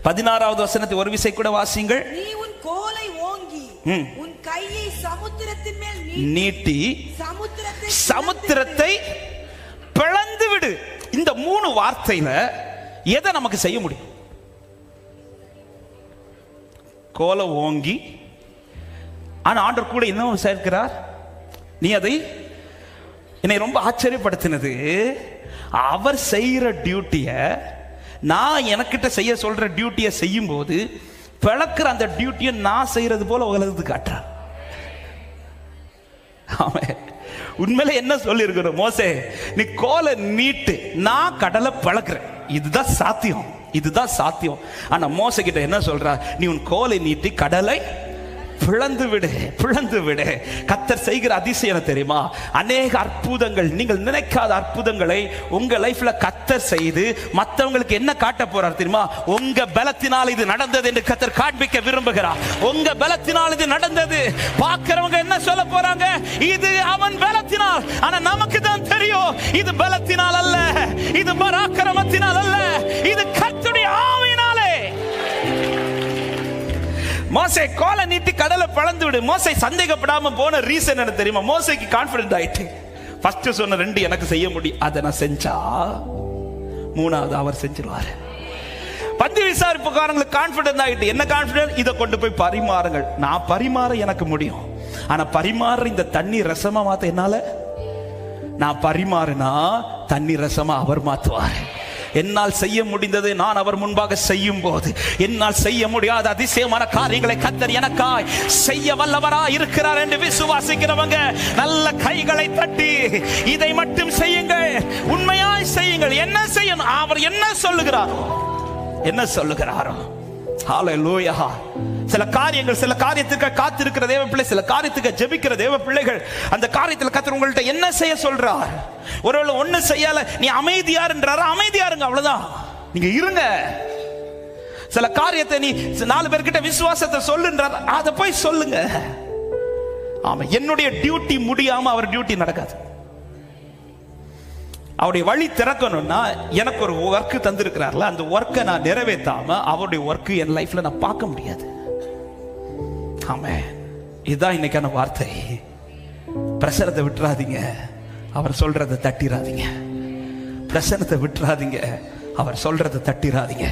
16வது வசனத்தை ஒரு விசை கூட வாசிங்கள். நீ உன் கோலை ஓங்கி உன் கையை சமுத்திரத்தின் மேல் நீட்டி சமுத்திரத்தை பிளந்து விடு. இந்த 3 வார்த்தையில எதை நமக்கு செய்ய முடியும்? கோலை ஓங்கி. ஆனா ஆண்டவர் கூட என்ன சேர்க்கிறார்? நீ அதை, என்னை ரொம்ப ஆச்சரியப்படுத்தினது, அவர் செய்யற டியூட்டிய நான் எனக்கிட்ட செய்ய சொல்ற டியூட்டியை செய்யும் போது பிளக்கிற அந்த டியூட்டியை நான் செய்யறது போல உலகத்துக்கு காட்டுறார். ஆமென். உண்மையில என்ன சொல்லி இருக்கிறோம்? மோசே, நீ கோலை நீட்டு, நான் கடலை பிளக்குறேன். இதுதான் சாத்தியம், இதுதான் சாத்தியம். ஆனா மோசே கிட்ட என்ன சொல்றா? நீ உன் கோலை நீட்டி கடலை பிளந்து விடு, பிளந்து விடு. கர்த்தர் செய்கிற அதிசயம் தெரியுமா? அநேக அற்புதங்கள், நீங்கள் நினைக்காத அற்புதங்களை உங்க லைஃப்ல கர்த்தர் செய்து மற்றவங்களுக்கு என்ன காட்ட போறார் தெரியுமா? உங்க பலத்தினால் இது நடந்தது என்று கர்த்தர் காண்பிக்க விரும்புகிறார். உங்க பலத்தினால் இது நடந்தது. பார்க்கிறவங்க என்ன சொல்ல போறாங்க? இது அவன் பலத்தினால். ஆனா நமக்கு தான் தெரியும், இது பலத்தினால் அல்ல, இது பராக்கிரமத்தினால் அல்ல, இது கர்த்தருடைய ஆவியினாலே. மோசே கோலை நீட்டி கடலை பிளந்து விடு. மோசே சந்தேகப்படாம போன ரீசன் என்ன தெரியுமா? மோசேக்கு கான்ஃபிடென்ட் ஆயிட்டு. ஃபர்ஸ்ட் சொன்ன 2 எனக்கு செய்ய முடியும், அதை நான் செஞ்சா 3வது அவர் செஞ்சிருவாரு. பந்தி விசாரிப்புக்காரங்களுக்கு கான்ஃபிடென்ட் ஆயிட்டு. என்ன கான்ஃபிடென்ட்? இதை கொண்டு போய் பரிமாறுங்கள். நான் பரிமாற எனக்கு முடியும், ஆனா பரிமாற இந்த தண்ணி ரசமா மாத்த என்னால. நான் பரிமாறினா தண்ணி ரசமா அவர் மாத்துவார். என்னால் செய்ய முடிந்தது நான் அவர் முன்பாக செய்யும் போது என்னால் செய்ய முடியாத அதிசயமான காரியங்களை கர்த்தர் எனக்காய் செய்ய வல்லவராய் இருக்கிறார் என்று விசுவாசிக்கிறவங்க நல்ல கைகளை தட்டி இதை மட்டும் செய்யுங்கள், உண்மையாய் செய்யுங்கள். என்ன செய்யணும்? அவர் என்ன சொல்லுகிறாரோ, என்ன சொல்லுகிறாரோ. ஹல்லேலூயா. சில காரியங்கள், சில காரியத்துக்கு காத்திருக்கிற தேவ பிள்ளை, சில காரியத்துக்கு ஜெபிக்கிற தேவ பிள்ளைகள், அந்த காரியத்தில் கர்த்தர் உங்கள்கிட்ட என்ன செய்ய சொல்றார்? ஒருவேளை ஒண்ணு செய்யல, நீ அமைதியாருன்றாரா? அமைதியாருங்க, அவ்வளவுதான், நீங்க இருங்க. சில காரியத்தை நீ 4 பேர்கிட்ட விசுவாசத்தை சொல்லுன்றார், அதை போய் சொல்லுங்க. ஆமா, என்னுடைய டியூட்டி முடியாம அவர் டியூட்டி நடக்காது. அவருடைய வழி திறக்கணும்னா எனக்கு ஒரு ஒர்க் தந்திருக்கிறார்ல, அந்த ஒர்க்கை நான் நிறைவேற்றாம அவருடைய ஒர்க் என் லைஃப்ல நான் பார்க்க முடியாது. ஆமென். இதுதான் இன்னைக்கான வார்த்தை. பிரசனத்தை விட்டுறாதீங்க, அவர் சொல்றதை தட்டிராதீங்க. பிரசனத்தை விட்டுறாதீங்க, அவர் சொல்றதை தட்டிராதீங்க.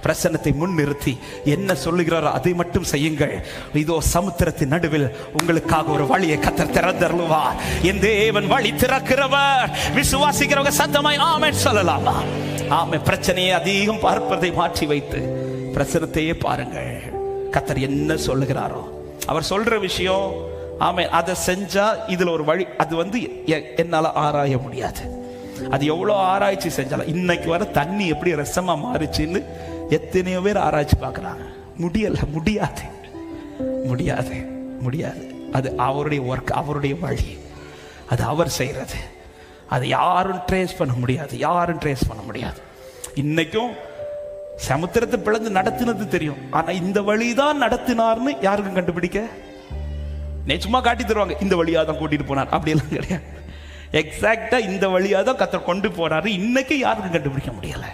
பிரசன்னத்தை முன் நிறுத்தி என்ன சொல்லுகிறாரோ அதை மட்டும் செய்யுங்கள். இதோ சமுத்திரத்தின் நடுவில் உங்களுக்காக ஒரு வழியை கர்த்தர் திறந்தருளுவார். என் தேவன் வழி திறக்கிறவர். விசுவாசிக்கிறவங்க சத்தமாய் ஆமென் சொல்லலாமா? ஆமென். பிரச்சனையை அதிகம் பார்ப்பதை மாற்றி வைத்து பிரசன்னத்தையே பாருங்கள். கர்த்தர் என்ன சொல்லுகிறாரோ, அவர் சொல்ற விஷயம், ஆமென், அதை செஞ்சா இதுல ஒரு வழி. அது என்னால ஆராய முடியாது. அது எவ்வளவு ஆராய்ச்சி செஞ்சாலும், இன்னைக்கு வர தண்ணி எப்படி ரசமா மாறிச்சுன்னு எத்தனையோ பேர் ஆராய்ச்சி பார்க்கறாங்க. முடியல, முடியாது, முடியாது, முடியாது. அது அவருடைய ஒர்க், அவருடைய வழி, அது அவர் செய்யறது. அதை யாரும் ட்ரேஸ் பண்ண முடியாது, யாரும் ட்ரேஸ் பண்ண முடியாது. இன்னைக்கும் சமுத்திரத்தை பிளந்து நடத்தினது தெரியும், ஆனா இந்த வழிதான் நடத்தினார்னு யாருக்கும் கண்டுபிடிக்க சும்மா காட்டி தருவாங்க. இந்த வழியா தான் கூட்டிட்டு போனார், அப்படி எல்லாம் கிடையாது. எக்ஸாக்டா இந்த வழியா தான் கர்த்தர் கொண்டு போறாரு. இன்னைக்கு யாருக்கும் கண்டுபிடிக்க முடியல.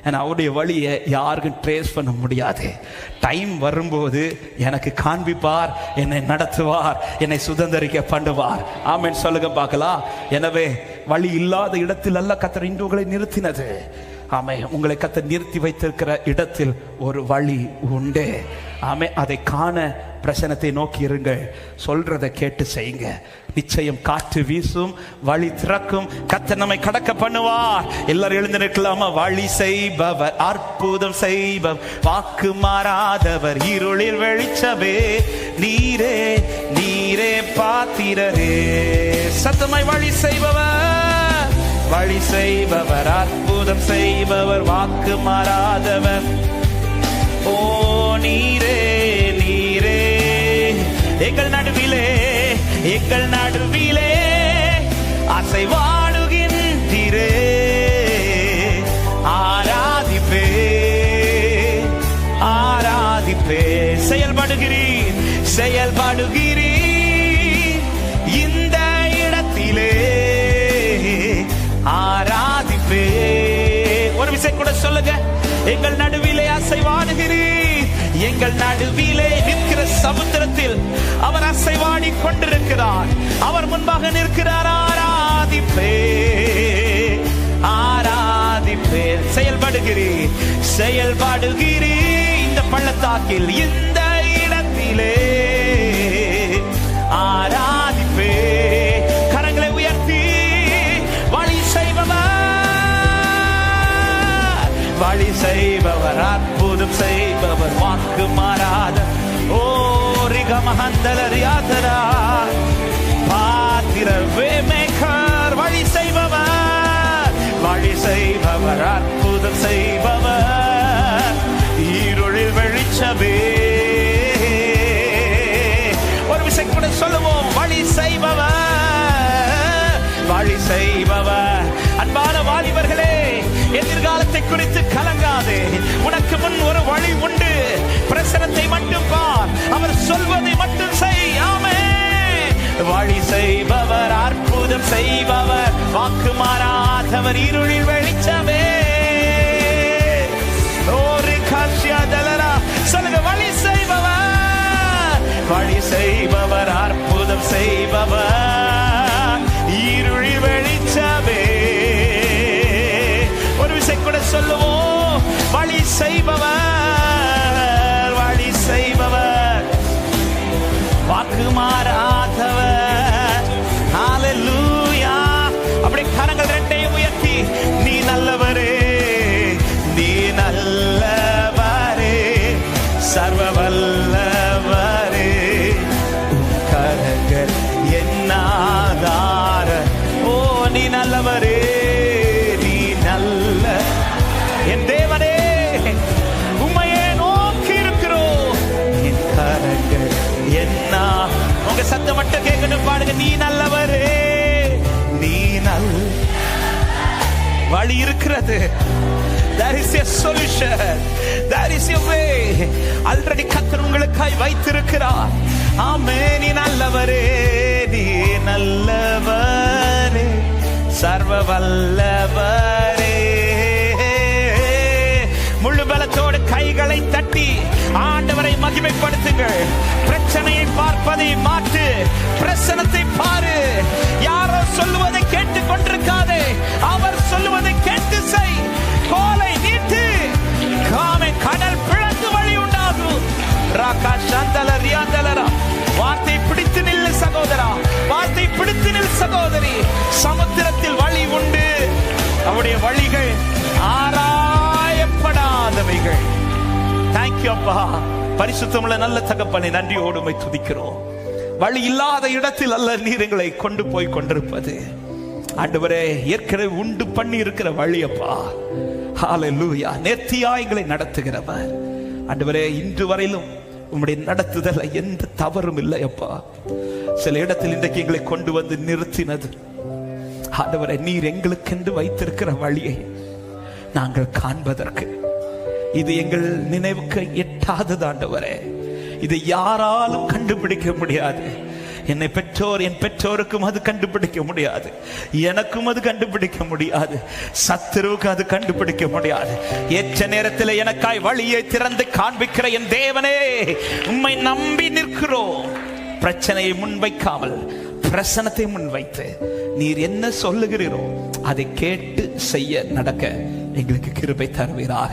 ஏன்னா அவருடைய வழியை யாருக்கும் ட்ரேஸ் பண்ண முடியாது. டைம் வரும்போது எனக்கு காண்பிப்பார், என்னை நடத்துவார், என்னை சுதந்திரிக்க பண்ணுவார். ஆமென் சொல்லுங்க பார்க்கலாம். எனவே வழி இல்லாத இடத்தில் அல்ல கர்த்தர் இன்று உங்களை நிறுத்தினது. ஆமென். உங்களை கர்த்தர் நிறுத்தி வைத்திருக்கிற இடத்தில் ஒரு வழி உண்டு. ஆமென். அதை காண பிரசனத்தை நோக்கி இருங்கள். சொல்றதை கேட்டு செய்யுங்க. நிச்சயம் காற்று வீசும், வழி திறக்கும், கர்த்தர் நம்மை கடக்க பண்ணுவார். எல்லாரும் எழுந்து நிற்கலாமா? வழி செய்பவர், அற்புதம் செய்பவர், வாக்கு மாறாதவர், இருளில் வெளிச்சமே, நீரே நீரே பாத்திரரே. சத்தமாய் வழி செய்பவர், வழி செய்பவர், அற்புதம் செய்பவர், வாக்கு மாறாதவர், ஓ நீரே நீரே எங்கள் நடுவிலே, எங்கள் நடுவிலே அசைவாடுகின்றீரே. ஆராதிப்பே ஆராதிப்பே. செயல்படுகிறீர், செயல்படுகிறீர் இந்த இடத்திலே. ஆராதிப்பே. ஒரு விஷயம் கூட சொல்லுங்க. எங்கள் நடுவிலே அசைவாடுகிறீர். எங்கள் நடுவிலே நிற்கிற சமுத்திரத்தில் அவர் அசைவாடி கொண்டிருக்கிறார். அவர் முன்பாக நிற்கிறார். ஆராதிப்பே ஆராதிப்பே. செயல்படுகிறீர், செயல்படுகிறீர் இந்த பள்ளத்தாக்கில், இந்த இடத்திலே. ஆராதிப்பே. கரங்களை உயர்த்தி வழி செய்பவர், வழி செய்பவர், அற்புதம் செய்பவர், வாக்கு மாறாத ஓ ரிகமஹந்தலரியாதரா பாத்திர வேமேக்கர், வழி செய்பவர், வழி செய்பவர், அற்புதம் செய்பவர், ஈருளில் வெளிச்சமே. ஒரு விஷயம் கூட சொல்லுவோம், வழி செய்பவர், வழி செய்பவர். அன்பான வாலிபர்களே, எதிர்காலத்தை குறித்து கலங்காதே. உனக்கு முன் ஒரு வழி உண்டு. பிரசனத்தை மட்டும் பார், அவர் சொல்வதை மட்டும் செய். ஆமென். வழி செய்பவர், அற்புதம் செய்பவர், வாக்கு மாறாதவர், இருளில் வெளிச்சமே. சொல்லுங்க, வழி செய்பவர், வழி செய்பவர், அற்புதம் செய்பவர், இருளில் வெளிச்சமே. ஒரு விஷயம் கூட சொல்லுவோம், வழி செய்பவர், வழி செய்பவர், வாக்கு மாறாதவர். ஹல்லேலூயா. அப்படி கரங்கள் ரெண்டையும் உயர்த்தி, நீ நல்லவரே, நீ நல்லவரே, சர்வ வல்லவரே, கரங்கள் என் ஆதார. ஓ நீ நல்லவரே, நீ நல்ல என் தேவனே, உம்மையே நோக்கி இருக்கிறோம். என் கரங்கள் என்ன, உங்க சத்தம் மட்டும் கேட்கணும், பாடுங்க. நீ நல்லவரே, நீ நல். வழி இருக்கிறது. There is a solution. There is a way. Already கர்த்தர் உங்களுக்காய் வைத்திருக்கிறார். ஆமென். நீ நல்லவரே, நீ நல்லவரே, சர்வ வல்லவரே. முழு பலத்தோடு கைகளை தட்டி ஆண்டவரை மகிமைப்படுத்துங்கள். பிரச்சனையை பார்ப்பதை மாற்று, பிரசனத்தை பாரு. யாரோ சொல்லுவதை கேட்டுக் கொண்டிருக்காதே, அவர் சொல்லுவதை கேட்டு செய். கோலை நீட்டு, காமை கடல் பிளந்து வழி உண்டாகும். ராகா சந்தல ரியாந்தலரா. வார்த்தை பிடித்து நில்லு சகோதரா, வார்த்தை பிடித்து நில் சகோதரி. சமுத்திரத்தில் வழி உண்டு, அவருடைய வழிகள் ஆராயப்படாதவைகள். தேங்க்யூ அப்பா. பரிசுத்தமுள்ள நல்ல தகப்பனை நன்றியோடு உம்மை துதிக்கிறோம். வழி இல்லாத இடத்தில் அல்ல நீர் எங்களை கொண்டு போய் கொண்டிருப்பது. ஆண்டவரே, ஏற்கனவே உண்டு பண்ணி இருக்கிற வழி அப்பா. ஹல்லேலூயா. நேர்த்தியா எங்களை நடத்துகிறவர் ஆண்டவரே. இன்று வரையிலும் உம்முடைய நடத்துதல் எந்த தவறும் இல்லை அப்பா. சில இடத்தில் இன்றைக்கு எங்களை கொண்டு வந்து நிறுத்தினது ஆண்டவரே, நீர் எங்களுக்கென்று வைத்திருக்கிற வழியை நாங்கள் காண்பதற்கு. இது எங்கள் நினைவுக்கு எட்டாதது ஆண்டவரே. இதை யாராலும் கண்டுபிடிக்க முடியாது. என்னை பெற்றோர், என் பெற்றோருக்கும் அது கண்டுபிடிக்க முடியாது, எனக்கும் அது கண்டுபிடிக்க முடியாது, சத்துருவுக்கு அது கண்டுபிடிக்க முடியாது. ஏற்ற நேரத்தில் எனக்காய் வழியை திறந்து காண்பிக்கிற என் தேவனே, உம்மை நம்பி நிற்கிறோம். பிரச்சனையை முன்வைக்காமல் பிரசனத்தை முன்வைத்து நீர் என்ன சொல்லுகிறீரோ அதை கேட்டு செய்ய நடக்க எங்களுக்கு கிருபை தருவீராக.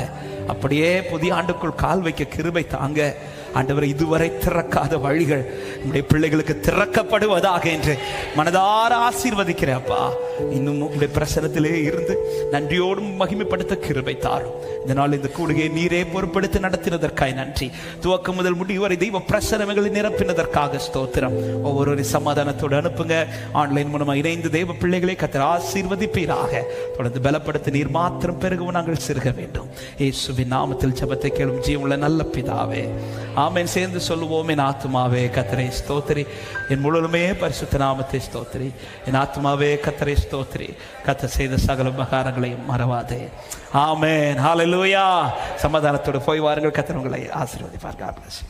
அப்படியே புதிய ஆண்டுக்குள் கால் வைக்க கிருபை தாங்க ஆண்டவரை. இதுவரை திறக்காத வழிகள் நம்முடைய பிள்ளைகளுக்கு திறக்கப்படுவதாக என்று மனதார ஆசீர்வதிக்கிறேன் அப்பா. இன்னும் உங்களுடைய பிரசனத்திலே இருந்து நன்றியோடும் மகிமைப்படுத்த கிருபை தாரும். இதனால் இந்த கூடுகையை நீரே பொறுப்படுத்தி நடத்தினதற்காய் நன்றி. துவக்கம் முதல் முடிவரை தெய்வ பிரசனங்களை நிரப்பினதற்காக ஸ்தோத்திரம். ஒவ்வொரு சமாதானத்தோடு அனுப்புங்க. ஆன்லைன் மூலமாக இணைந்து தெய்வ பிள்ளைகளை கர்த்தர் ஆசீர்வதிப்பீராக. தொடர்ந்து பலப்படுத்த நீர் மாத்திரம் பெருகவும் நாங்கள் சிறுக வேண்டும். இயேசுவின் நாமத்தில் ஜெபத்தை கேளும் ஜீவனுள்ள நல்ல பிதாவே, ஆமென். சேர்ந்து சொல்லுவோம். என் ஆத்துமாவே கர்த்தரை ஸ்தோத்திரி, என் முழுமே பரிசுத்த நாமத்தை ஸ்தோத்திரி. என் ஆத்துமாவே கர்த்தரை ஸ்தோத்திரி, கர்த்தர் செய்த சகல உபகாரங்களையும் மறவாதே. ஆமென். ஹல்லேலூயா. சமாதானத்தோடு போய் வாருங்கள். கர்த்தர் உங்களை ஆசீர்வதிப்பார். God bless you.